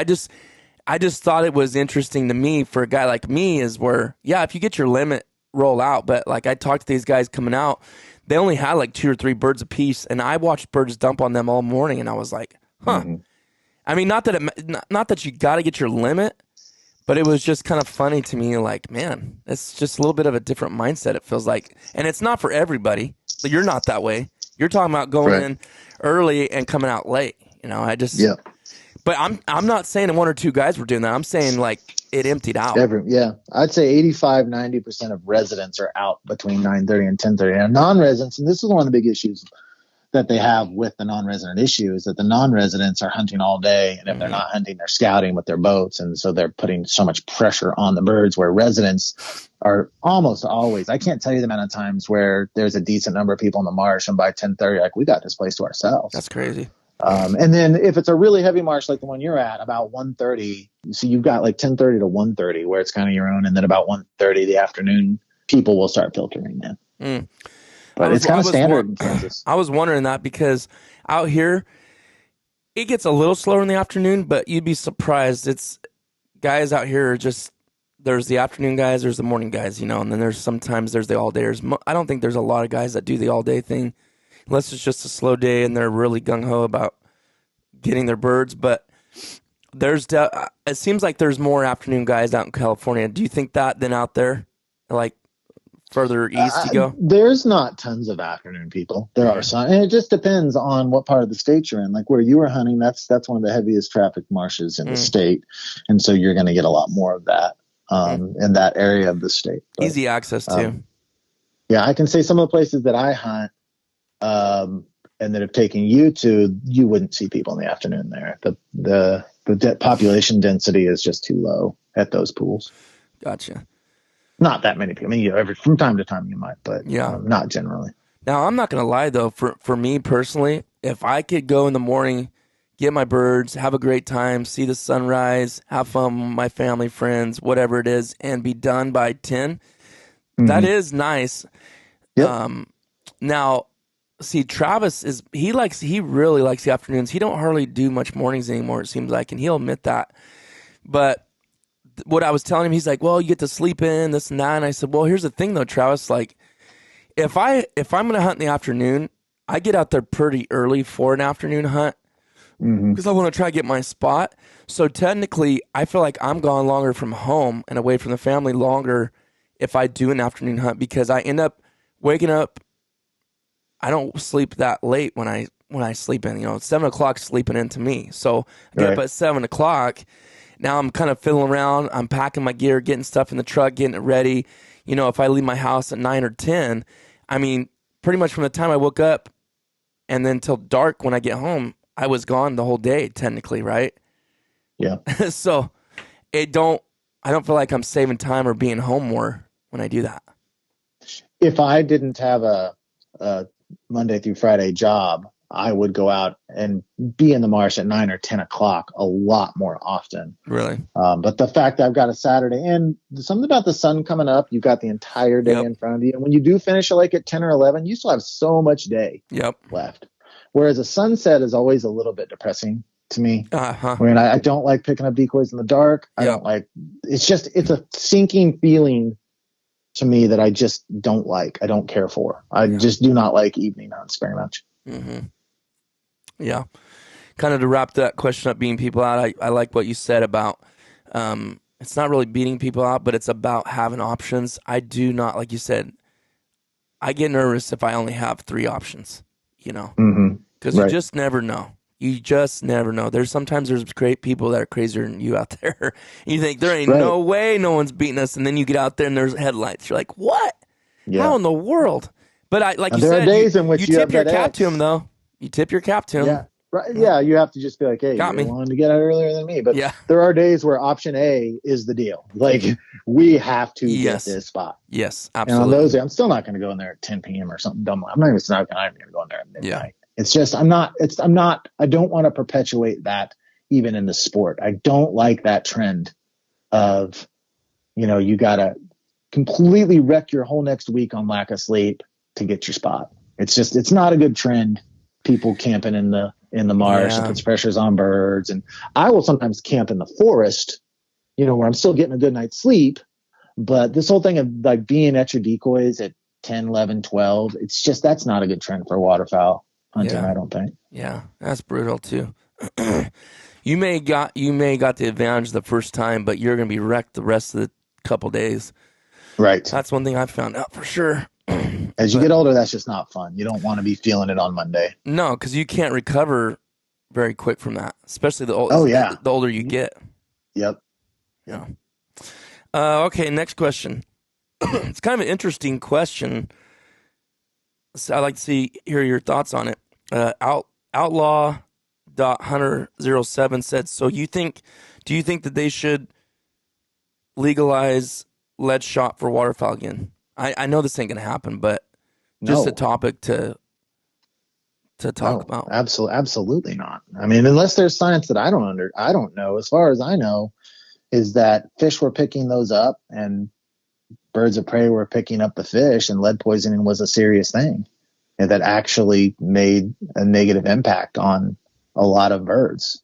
I just thought it was interesting to me for a guy like me is where, if you get your limit, roll out. But like I talked to these guys coming out, they only had like 2 or 3 birds apiece, and I watched birds dump on them all morning, and I was like, huh. I mean, not that you got to get your limit, but it was just kind of funny to me. Like, man, it's just a little bit of a different mindset. It feels like, and it's not for everybody. You're not that way. You're talking about going in early and coming out late. But I'm not saying 1 or 2 guys were doing that. I'm saying like it emptied out. I'd say 85-90% of residents are out between 9:30 and 10:30. And non-residents, and this is one of the big issues that they have with the non-resident issue, is that the non-residents are hunting all day, and if they're not hunting, they're scouting with their boats, and so they're putting so much pressure on the birds, where residents are almost always, I can't tell you the amount of times where there's a decent number of people in the marsh, and by 10:30, like, we got this place to ourselves. That's crazy. And then if it's a really heavy marsh like the one you're at, about 1:30, so you've got like 10:30 to 1:30 where it's kind of your own, and then about 1:30 the afternoon, people will start filtering in. But it's kind of standard in Kansas. I was wondering that because out here, it gets a little slower in the afternoon, but you'd be surprised. It's guys out here are just, there's the afternoon guys, there's the morning guys, and then there's sometimes there's the all-dayers. I don't think there's a lot of guys that do the all-day thing. unless it's just a slow day and they're really gung-ho about getting their birds. But it seems like there's more afternoon guys out in California. Do you think that than out there, like further east you go? There's not tons of afternoon people. There are some, and it just depends on what part of the state you're in. Like where you were hunting, that's one of the heaviest traffic marshes in the state, and so you're going to get a lot more of that in that area of the state. But, easy access too. Yeah, I can say some of the places that I hunt and that have taken you to, you wouldn't see people in the afternoon there. The population density is just too low at those pools. Gotcha. Not that many people. I mean, from time to time you might, but not generally. Now, I'm not going to lie, though. For me personally, if I could go in the morning, get my birds, have a great time, see the sunrise, have fun with my family, friends, whatever it is, and be done by 10, that is nice. Yep. Now, see, Travis, he really likes the afternoons. He don't hardly do much mornings anymore, it seems like, and he'll admit that. But what I was telling him, he's like, well, you get to sleep in, this and that. And I said, well, here's the thing, though, Travis, like, if I'm going to hunt in the afternoon, I get out there pretty early for an afternoon hunt because I want to try to get my spot. So technically, I feel like I'm gone longer from home and away from the family longer if I do an afternoon hunt because I end up waking up. I don't sleep that late when I sleep in. 7:00 sleeping in to me. So I get up at 7:00. Now I'm kind of fiddling around. I'm packing my gear, getting stuff in the truck, getting it ready. If I leave my house at 9 or 10, I mean, pretty much from the time I woke up and then till dark when I get home, I was gone the whole day, technically, right? Yeah. So I don't feel like I'm saving time or being home more when I do that. If I didn't have a Monday through Friday job, I would go out and be in the marsh at 9 or 10 o'clock a lot more often. Really? But the fact that I've got a Saturday and something about the sun coming up, you've got the entire day in front of you. And when you do finish like at 10 or 11, you still have so much day left. Whereas a sunset is always a little bit depressing to me. When I don't like picking up decoys in the dark. I don't like, it's a sinking feeling to me that I just don't like. I don't care for. I just do not like evening hunts very much. Yeah. Kind of to wrap that question up, beating people out, I like what you said about it's not really beating people out, but it's about having options. I do not, like you said, I get nervous if I only have 3 options, because you just never know. You just never know. There's great people that are crazier than you out there. You think there ain't no way no one's beating us, and then you get out there and there's headlights. You're like, what? How in the world? But like you said, you tip your cap to him, though. You tip your cap to him. Yeah. Right. Yeah, you have to just be like, hey, you wanted to get out earlier than me. But there are days where option A is the deal. Like, we have to get this spot. Yes, absolutely. And on those days, I'm still not going to go in there at 10 p.m. or something dumb. I'm not even going to go in there at midnight. It's just, I don't want to perpetuate that even in the sport. I don't like that trend of, you got to completely wreck your whole next week on lack of sleep to get your spot. It's not a good trend. People camping in the marsh and puts pressures on birds. And I will sometimes camp in the forest, where I'm still getting a good night's sleep. But this whole thing of like being at your decoys at 10, 11, 12, that's not a good trend for waterfowl hunting, I don't think. Yeah, that's brutal too. You may got the advantage the first time, but you're going to be wrecked the rest of the couple days. Right. That's one thing I've found out for sure. As you get older, that's just not fun. You don't want to be feeling it on Monday. No, because you can't recover very quick from that, especially the older you get. Yep. Yeah. Okay, next question. It's kind of an interesting question. So I'd like to hear your thoughts on it. Outlaw.hunter07 said, do you think that they should legalize lead shot for waterfowl again? I know this ain't going to happen, but just a topic to talk about. Absolutely not. I mean, unless there's science that I don't know. As far as I know, is that fish were picking those up and birds of prey were picking up the fish, and lead poisoning was a serious thing, and that actually made a negative impact on a lot of birds.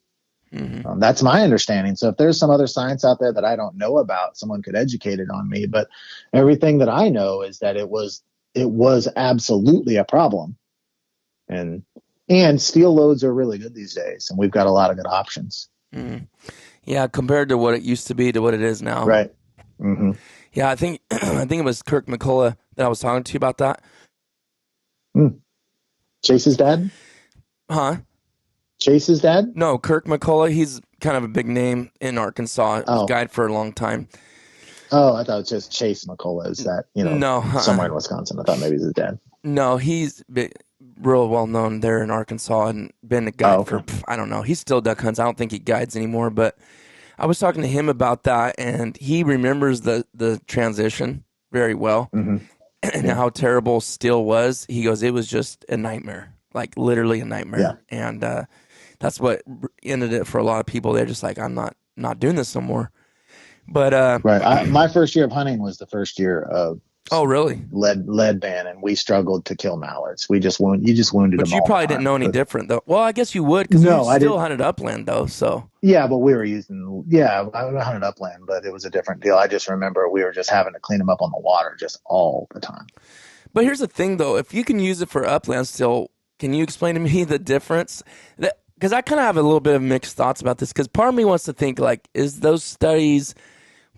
That's my understanding. So if there's some other science out there that I don't know about, someone could educate it on me. But everything that I know is that it was absolutely a problem. And steel loads are really good these days, and we've got a lot of good options. Mm. Yeah, compared to what it used to be to what it is now. Right. Mm-hmm. Yeah, I think I think it was Kirk McCullough that I was talking to you about that. Chase's dad? Huh? Chase's dad? No, Kirk McCullough. He's kind of a big name in Arkansas. He's a guide for a long time. Oh, I thought it was just Chase McCullough. Is that, No, somewhere in Wisconsin? I thought maybe it was his dad. No, he's real well known there in Arkansas and been a guide for, I don't know. He still duck hunts. I don't think he guides anymore, but I was talking to him about that, and he remembers the transition very well and how terrible steel was. He goes, it was just a nightmare, like literally a nightmare. Yeah. And that's what ended it for a lot of people. They're just like, I'm not doing this no more. But right, my first year of hunting was the first year of really lead ban, and we struggled to kill mallards. You just wounded them. But you probably didn't know any different though. Well, I guess you would because you still hunted upland though. So yeah, but we were I hunted upland, but it was a different deal. I just remember we were just having to clean them up on the water just all the time. But here's the thing though, if you can use it for upland still, can you explain to me the difference? Because I kind of have a little bit of mixed thoughts about this. Because part of me wants to think like, is those studies?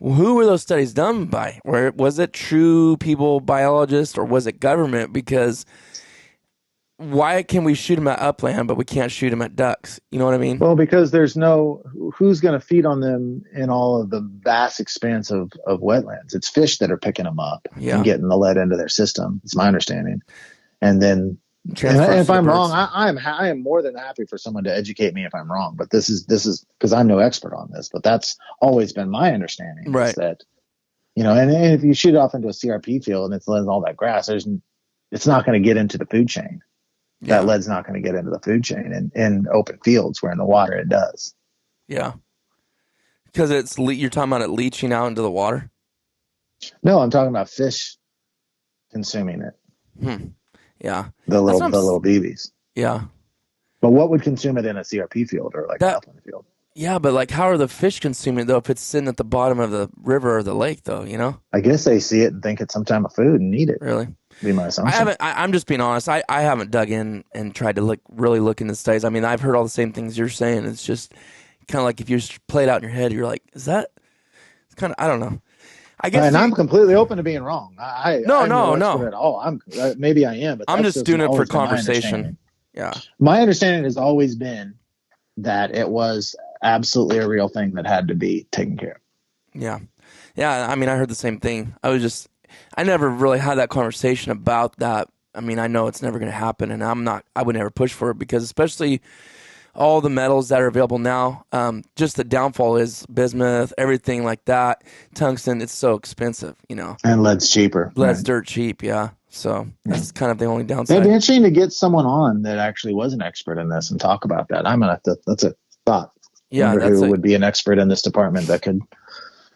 Who were those studies done by? Was it true people, biologists, or was it government? Because why can we shoot them at upland, but we can't shoot them at ducks? You know what I mean? Well, because there's who's going to feed on them in all of the vast expanse of wetlands. It's fish that are picking them up and getting the lead into their system. It's my understanding. And then, if I'm wrong, I am more than happy for someone to educate me if I'm wrong. But this is because I'm no expert on this. But that's always been my understanding. Right. Is that and if you shoot off into a CRP field and it's all that grass, it's not going to get into the food chain. Yeah. That lead's not going to get into the food chain in open fields, where in the water it does. Yeah. Because you're talking about it leaching out into the water? No, I'm talking about fish consuming it. Yeah. The little BBs. Yeah. But what would consume it in a CRP field or like an upland field? Yeah, but like, how are the fish consuming it though if it's sitting at the bottom of the river or the lake though, I guess they see it and think it's some type of food and eat it. Really? Be my assumption. I'm just being honest. I haven't dug in and tried to really look into studies. I mean, I've heard all the same things you're saying. It's just kind of like if you just play it out in your head, you're like, is that? It's kind of, I don't know. I guess. And I'm completely open to being wrong. No. At all. Maybe I am, but I'm just doing it for conversation. Yeah. My understanding has always been that it was absolutely a real thing that had to be taken care of. Yeah. Yeah. I mean, I heard the same thing. I never really had that conversation about that. I mean, I know it's never going to happen, and I would never push for it because especially all the metals that are available now, just the downfall is bismuth, everything like that. Tungsten, it's so expensive, And lead's cheaper. Lead's dirt cheap, yeah. So that's kind of the only downside. It'd be interesting to get someone on that actually was an expert in this and talk about that. That's a thought. Yeah, who would be an expert in this department that could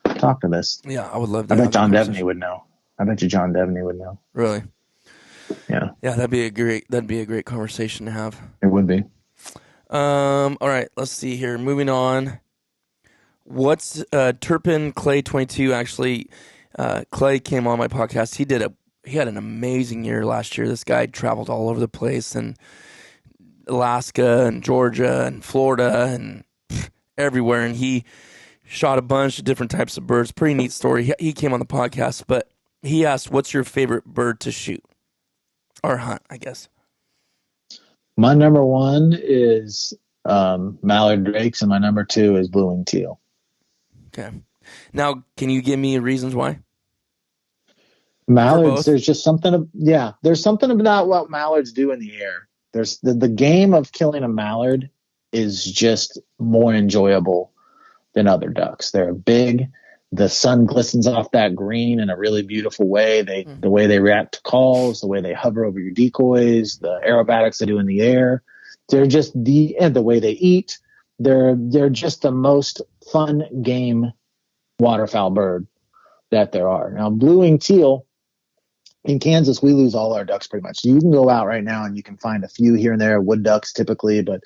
talk to this. Yeah, I would love to. I bet John Devney would know. I bet you John Devney would know. Really? Yeah. Yeah, that'd be a great conversation to have. It would be. All right, let's see here. Moving on. What's Turpin Clay 22 actually? Clay came on my podcast. He had an amazing year last year. This guy traveled all over the place in Alaska and Georgia and Florida and everywhere, and he shot a bunch of different types of birds. Pretty neat story. He came on the podcast, but he asked, "What's your favorite bird to shoot or hunt?" I guess. My number one is mallard drakes, and my number two is blue-winged teal. Okay. Now, can you give me reasons why? Mallards, there's just something. There's something about what mallards do in the air. There's the game of killing a mallard is just more enjoyable than other ducks. They're big. The sun glistens off that green in a really beautiful way. The way they react to calls, the way they hover over your decoys, the aerobatics they do in the air. They're just and the way they eat. They're just the most fun game waterfowl bird that there are. Now, blue-winged teal, in Kansas, we lose all our ducks pretty much. You can go out right now and you can find a few here and there, wood ducks typically, but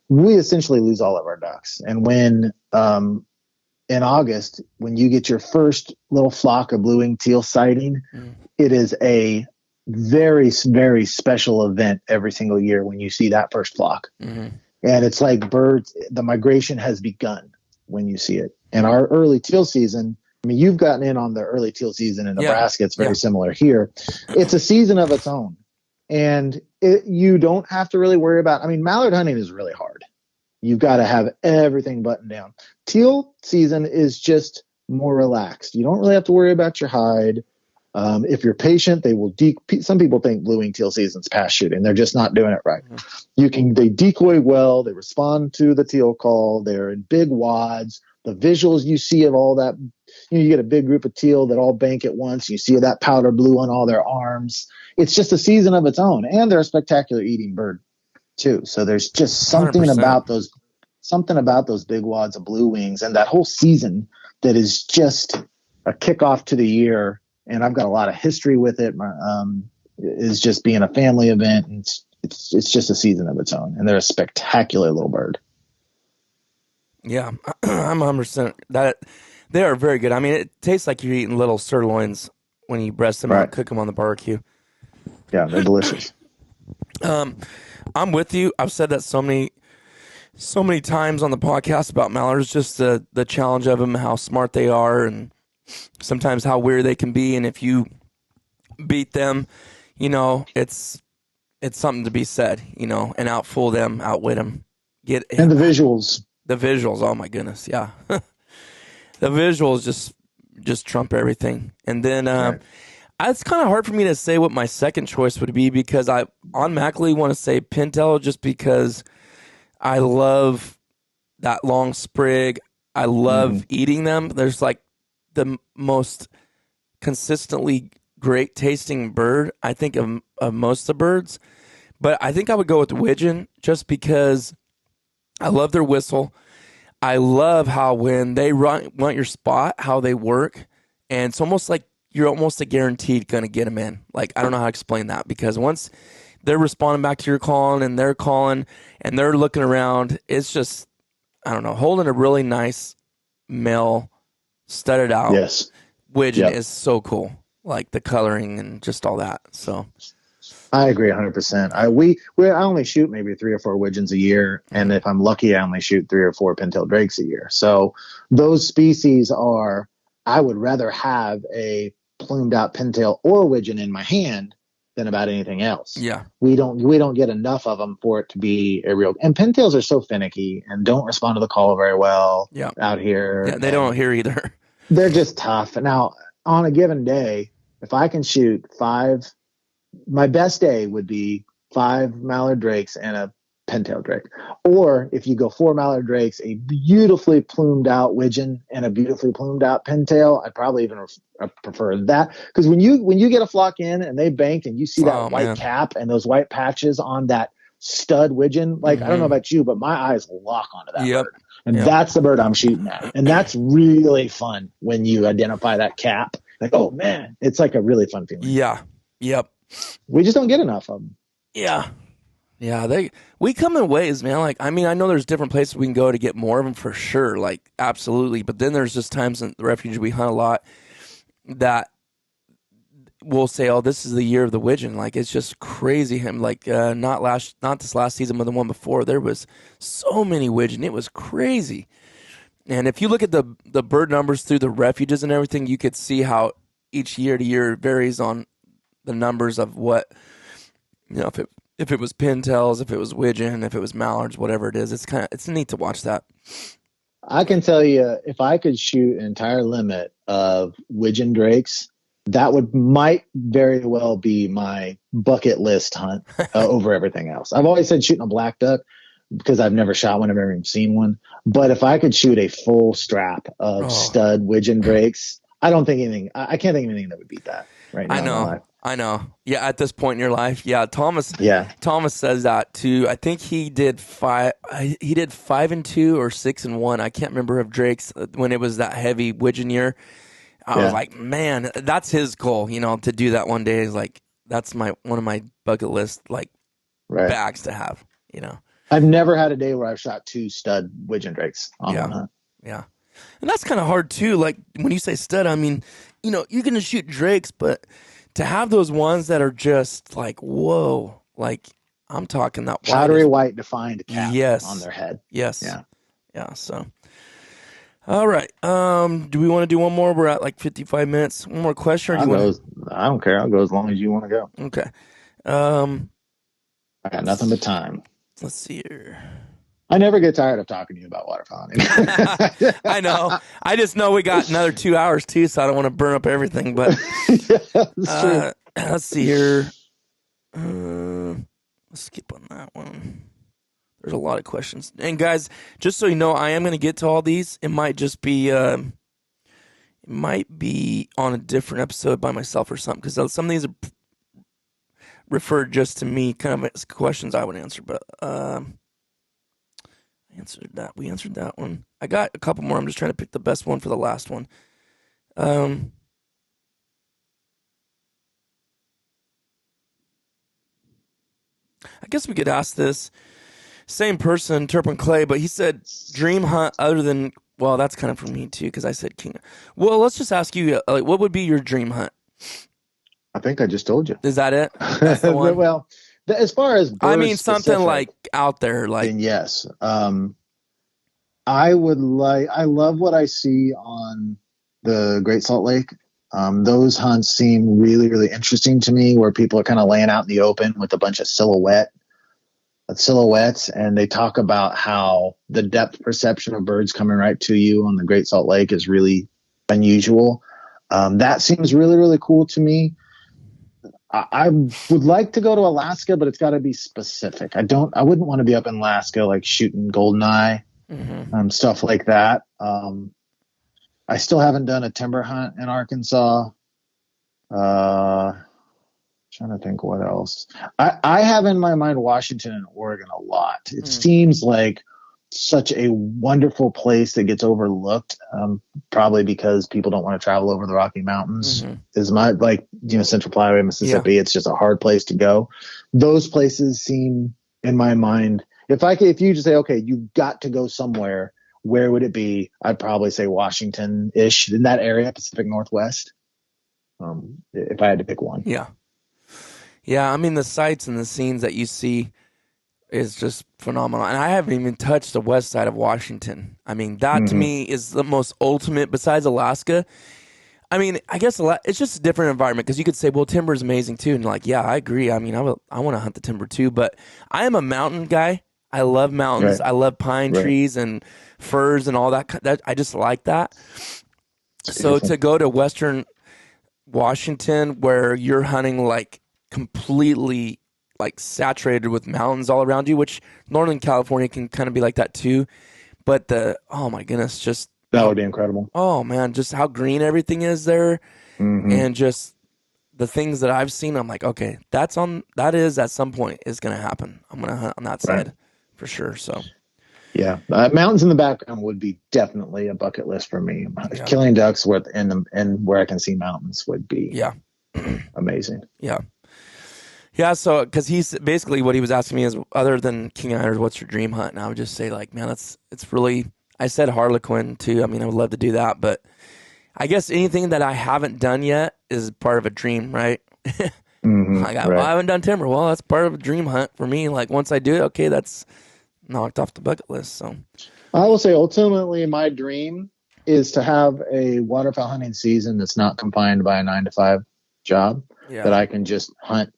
we essentially lose all of our ducks. And when in August, when you get your first little flock of blue-winged teal sighting, it is a very, very special event every single year when you see that first flock. Mm-hmm. And it's like birds, the migration has begun when you see it. And our early teal season, I mean, you've gotten in on the early teal season in Nebraska. It's very similar here. It's a season of its own. And you don't have to really worry about, I mean, mallard hunting is really hard. You've got to have everything buttoned down. Teal season is just more relaxed. You don't really have to worry about your hide. If you're patient, they will some people think blue-winged teal season's past shooting. They're just not doing it right. They decoy well. They respond to the teal call. They're in big wads. The visuals you see of all that, you get a big group of teal that all bank at once. You see that powder blue on all their arms. It's just a season of its own. And they're a spectacular eating bird too. So there's just something 100%. about those big wads of blue wings and that whole season that is just a kickoff to the year. And I've got a lot of history with it. Is just being a family event. And it's just a season of its own. And they're a spectacular little bird. Yeah, I'm 100% that they are very good. I mean, it tastes like you're eating little sirloins when you breast them out and cook them on the barbecue. Yeah, they're delicious. I'm with you. I've said that so many times on the podcast about mallards, just the challenge of them, how smart they are, and sometimes how weird they can be. And if you beat them, it's something to be said, and outfool them, outwit them. And the visuals. The visuals, oh my goodness, yeah. The visuals just trump everything. And then it's kind of hard for me to say what my second choice would be because I automatically want to say pintail just because I love that long sprig. I love eating them. There's like the most consistently great tasting bird, I think, of most of the birds. But I think I would go with widgeon just because I love their whistle. I love how when they want your spot, how they work. And it's almost like you're almost a guaranteed going to get them in. Like, I don't know how to explain that because once they're responding back to your calling and they're calling and they're looking around, it's just, I don't know, holding a really nice male studded out widgeon is so cool. Like the coloring and just all that. So I agree 100%. I only shoot maybe 3 or 4 widgeons a year. And if I'm lucky, I only shoot 3 or 4 pintail drakes a year. So those species I would rather have a plumed out pintail or widgeon in my hand than about anything else. Yeah. We don't get enough of them for it to be a real, and pintails are so finicky and don't respond to the call very well out here. Yeah, they don't hear either. They're just tough. Now, on a given day, if I can shoot 5, my best day would be 5 mallard drakes and a pintail drake. Or if you go 4 mallard drakes, a beautifully plumed out widgeon and a beautifully plumed out pintail, I'd probably even prefer that. Because when you get a flock in and they banked and you see that white cap and those white patches on that stud widgeon, like I don't know about you, but my eyes lock onto that bird. And that's the bird I'm shooting at. And that's really fun when you identify that cap. Like, oh man, it's like a really fun feeling. Yeah. Yep. We just don't get enough of them. Yeah. Yeah, we come in waves, man. Like, I mean, I know there's different places we can go to get more of them for sure. Like, absolutely. But then there's just times in the refuge we hunt a lot that we'll say, "Oh, this is the year of the widgeon." Like, it's just crazy. Like, not this last season, but the one before, there was so many widgeon. It was crazy. And if you look at the bird numbers through the refuges and everything, you could see how each year to year varies on the numbers of what, if it was pintails, if it was widgeon, if it was mallards, whatever it is. It's neat to watch that. I can tell you, if I could shoot an entire limit of widgeon drakes, that might very well be my bucket list hunt over everything else. I've always said shooting a black duck because I've never shot one, I've never even seen one. But if I could shoot a full strap of stud widgeon drakes, I can't think of anything that would beat that right now. I know. Yeah, at this point in your life, Thomas says that too. I think he did 5 and 2 or 6 and 1. I can't remember of Drake's when it was that heavy widgeon year. I was like, man, that's his goal, to do that one day. Is like, that's one of my bucket list bags to have, I've never had a day where I've shot 2 stud widgeon drakes on one hunt. Yeah. And that's kind of hard too. Like when you say stud, I mean, you're going to shoot drakes, but to have those ones that are just like, whoa, like I'm talking that Powdery white. white defined cap on Yes. their head. Yes. Yeah. Yeah. So, all right. Do we want to do one more? We're at like 55 minutes. One more question, or do I'll you go. want I don't care. I'll go as long as you want to go. to? Okay. Um, I got nothing but time. let's see here. I never get tired of talking to you about waterfowl hunting. I know. I just know we got another 2 hours too, so I don't want to burn up everything. But Yeah, that's true. let's see here. Let's skip on that one. There's a lot of questions. And guys, just so you know, I am going to get to all these. It might just be, it might be on a different episode by myself or something, because some of these are referred just to me, kind of as questions I would answer. But we answered that one. I got a couple more. I'm just trying to pick the best one for the last one. I guess we could ask this same person, Turpin Clay, but he said dream hunt other than, well, that's kind of for me too, because I said king. Well, let's just ask you, like, what would be your dream hunt? I think I just told you. Is that it? That's the one? Well, as far as I mean, something specific, like out there, like, then yes. I love what I see on the Great Salt Lake. Those hunts seem really, really interesting to me, where people are kind of laying out in the open with a bunch of silhouettes, and they talk about how the depth perception of birds coming right to you on the Great Salt Lake is really unusual. That seems really, really cool to me. I would like to go to Alaska, but it's got to be specific. I wouldn't want to be up in Alaska like shooting goldeneye, stuff like that. I still haven't done a timber hunt in Arkansas. Trying to think what else. I have in my mind Washington and Oregon a lot. It seems like such a wonderful place that gets overlooked, probably because people don't want to travel over the Rocky Mountains. Is my, like, Central Flyway, Mississippi. Yeah. It's just a hard place to go. Those places seem, in my mind, if you just say, okay, you've got to go somewhere, where would it be? I'd probably say Washington-ish, in that area, Pacific Northwest. If I had to pick one. Yeah. Yeah, I mean, the sights and the scenes that you see is just phenomenal. And I haven't even touched the west side of Washington. I mean, that to me is the most ultimate, besides Alaska. I mean, I guess it's just a different environment, because you could say, well, timber is amazing too. And like, yeah, I agree. I mean, I want to hunt the timber too, but I am a mountain guy. I love mountains. Right. I love pine trees and firs and all that. I just like that. So to go to Western Washington, where you're hunting like completely like saturated with mountains all around you, which Northern California can kind of be like that too. But oh my goodness, just that would be incredible. Oh man, just how green everything is there, and just the things that I've seen. I'm like, okay, that is at some point is going to happen. I'm going to hunt on that side for sure. So. Yeah, mountains in the background would be definitely a bucket list for me. Yeah. Killing ducks and where I can see mountains would be amazing. Yeah. Yeah, so because he's basically what he was asking me is, other than king hunters, what's your dream hunt? And I would just say, like, man, it's really. I said Harlequin too. I mean, I would love to do that, but I guess anything that I haven't done yet is part of a dream, right? I haven't done timber. Well, that's part of a dream hunt for me. Like, once I do it, okay, that's knocked off the bucket list. So I will say, ultimately, my dream is to have a waterfowl hunting season that's not confined by a 9-to-5 job, that I can just hunt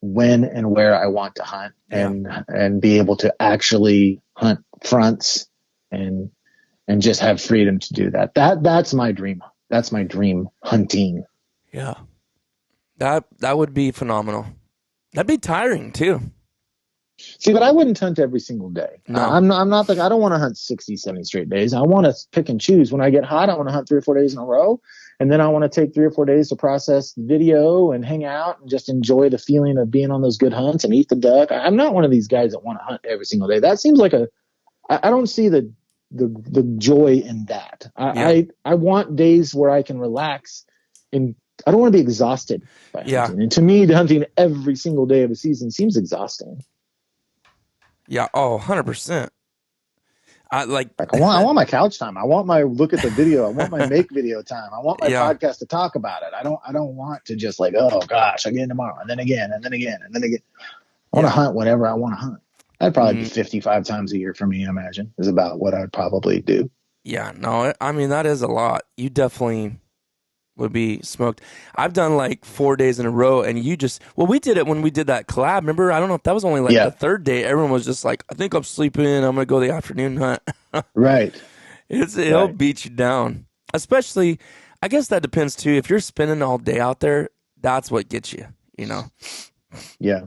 when and where I want to hunt, and be able to actually hunt fronts and just have freedom to do that. That's my dream. That's my dream hunting. Yeah. That would be phenomenal. That'd be tiring too. See, but I wouldn't hunt every single day. No. I'm not I don't want to hunt 60, 70 straight days. I want to pick and choose. When I get hot, I want to hunt 3 or 4 days in a row. And then I want to take 3 or 4 days to process the video and hang out and just enjoy the feeling of being on those good hunts and eat the duck. I'm not one of these guys that want to hunt every single day. That seems like I don't see the joy in that. I want days where I can relax, and I don't want to be exhausted by hunting. And to me, the hunting every single day of the season seems exhausting. Yeah. Oh, 100%. I like, Like I want my couch time. I want my look at the video. I want my make video time. I want my yeah, podcast to talk about it. I don't want to just like, oh gosh, again tomorrow and then again and then again and then again. I want to yeah, hunt whenever I want to hunt. That'd probably be mm, 55 times a year for me, I imagine, is about what I'd probably do. yeah. No, I mean that is a lot. You definitely would be smoked. I've done like 4 days in a row, and well, we did it when we did that collab. Remember? I don't know if that was only like the Yeah, third day. Everyone was just like, I think I'm sleeping. I'm gonna go the afternoon hunt. right, It'll right. beat you down. Especially, I guess that depends too. If you're spending all day out there, that's what gets you, you know? Yeah.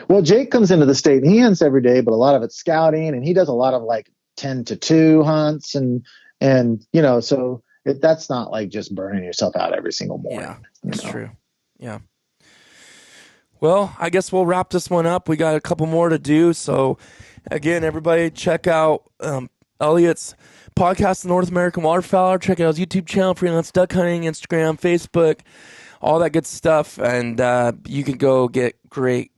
Well, Jake comes into the state and he hunts every day, but a lot of it's scouting and he does a lot of like 10 to 2 hunts and so that's not like just burning yourself out every single Yeah, morning, that's true. Yeah. Well, I guess we'll wrap this one up. We got a couple more to do. So, again, everybody, check out Elliot's podcast, The North American Waterfowler. Check out his YouTube channel, Freelance Duck Hunting, Instagram, Facebook, all that good stuff. And you can go get great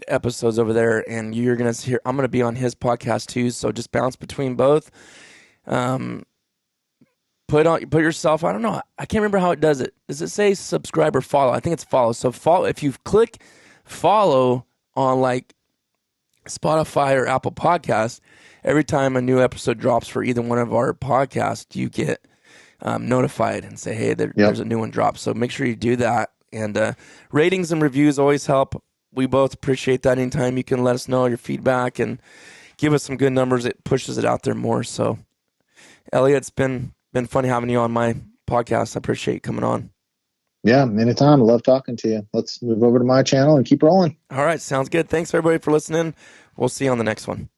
episodes over there. And you're going to hear, I'm going to be on his podcast too. So just bounce between both. Um, put yourself, I don't know, I can't remember how it does it. Does it say subscribe or follow? I think it's follow. So follow, if you click follow on like Spotify or Apple Podcasts, every time a new episode drops for either one of our podcasts, you get notified and say, hey, there's a new one dropped. So make sure you do that. And ratings and reviews always help. We both appreciate that. Anytime you can let us know your feedback and give us some good numbers, it pushes it out there more. So Elliot, it's been fun having you on my podcast. I appreciate you coming on. Yeah, anytime. I love talking to you. Let's move over to my channel and keep rolling. All right, sounds good. Thanks everybody for listening. We'll see you on the next one.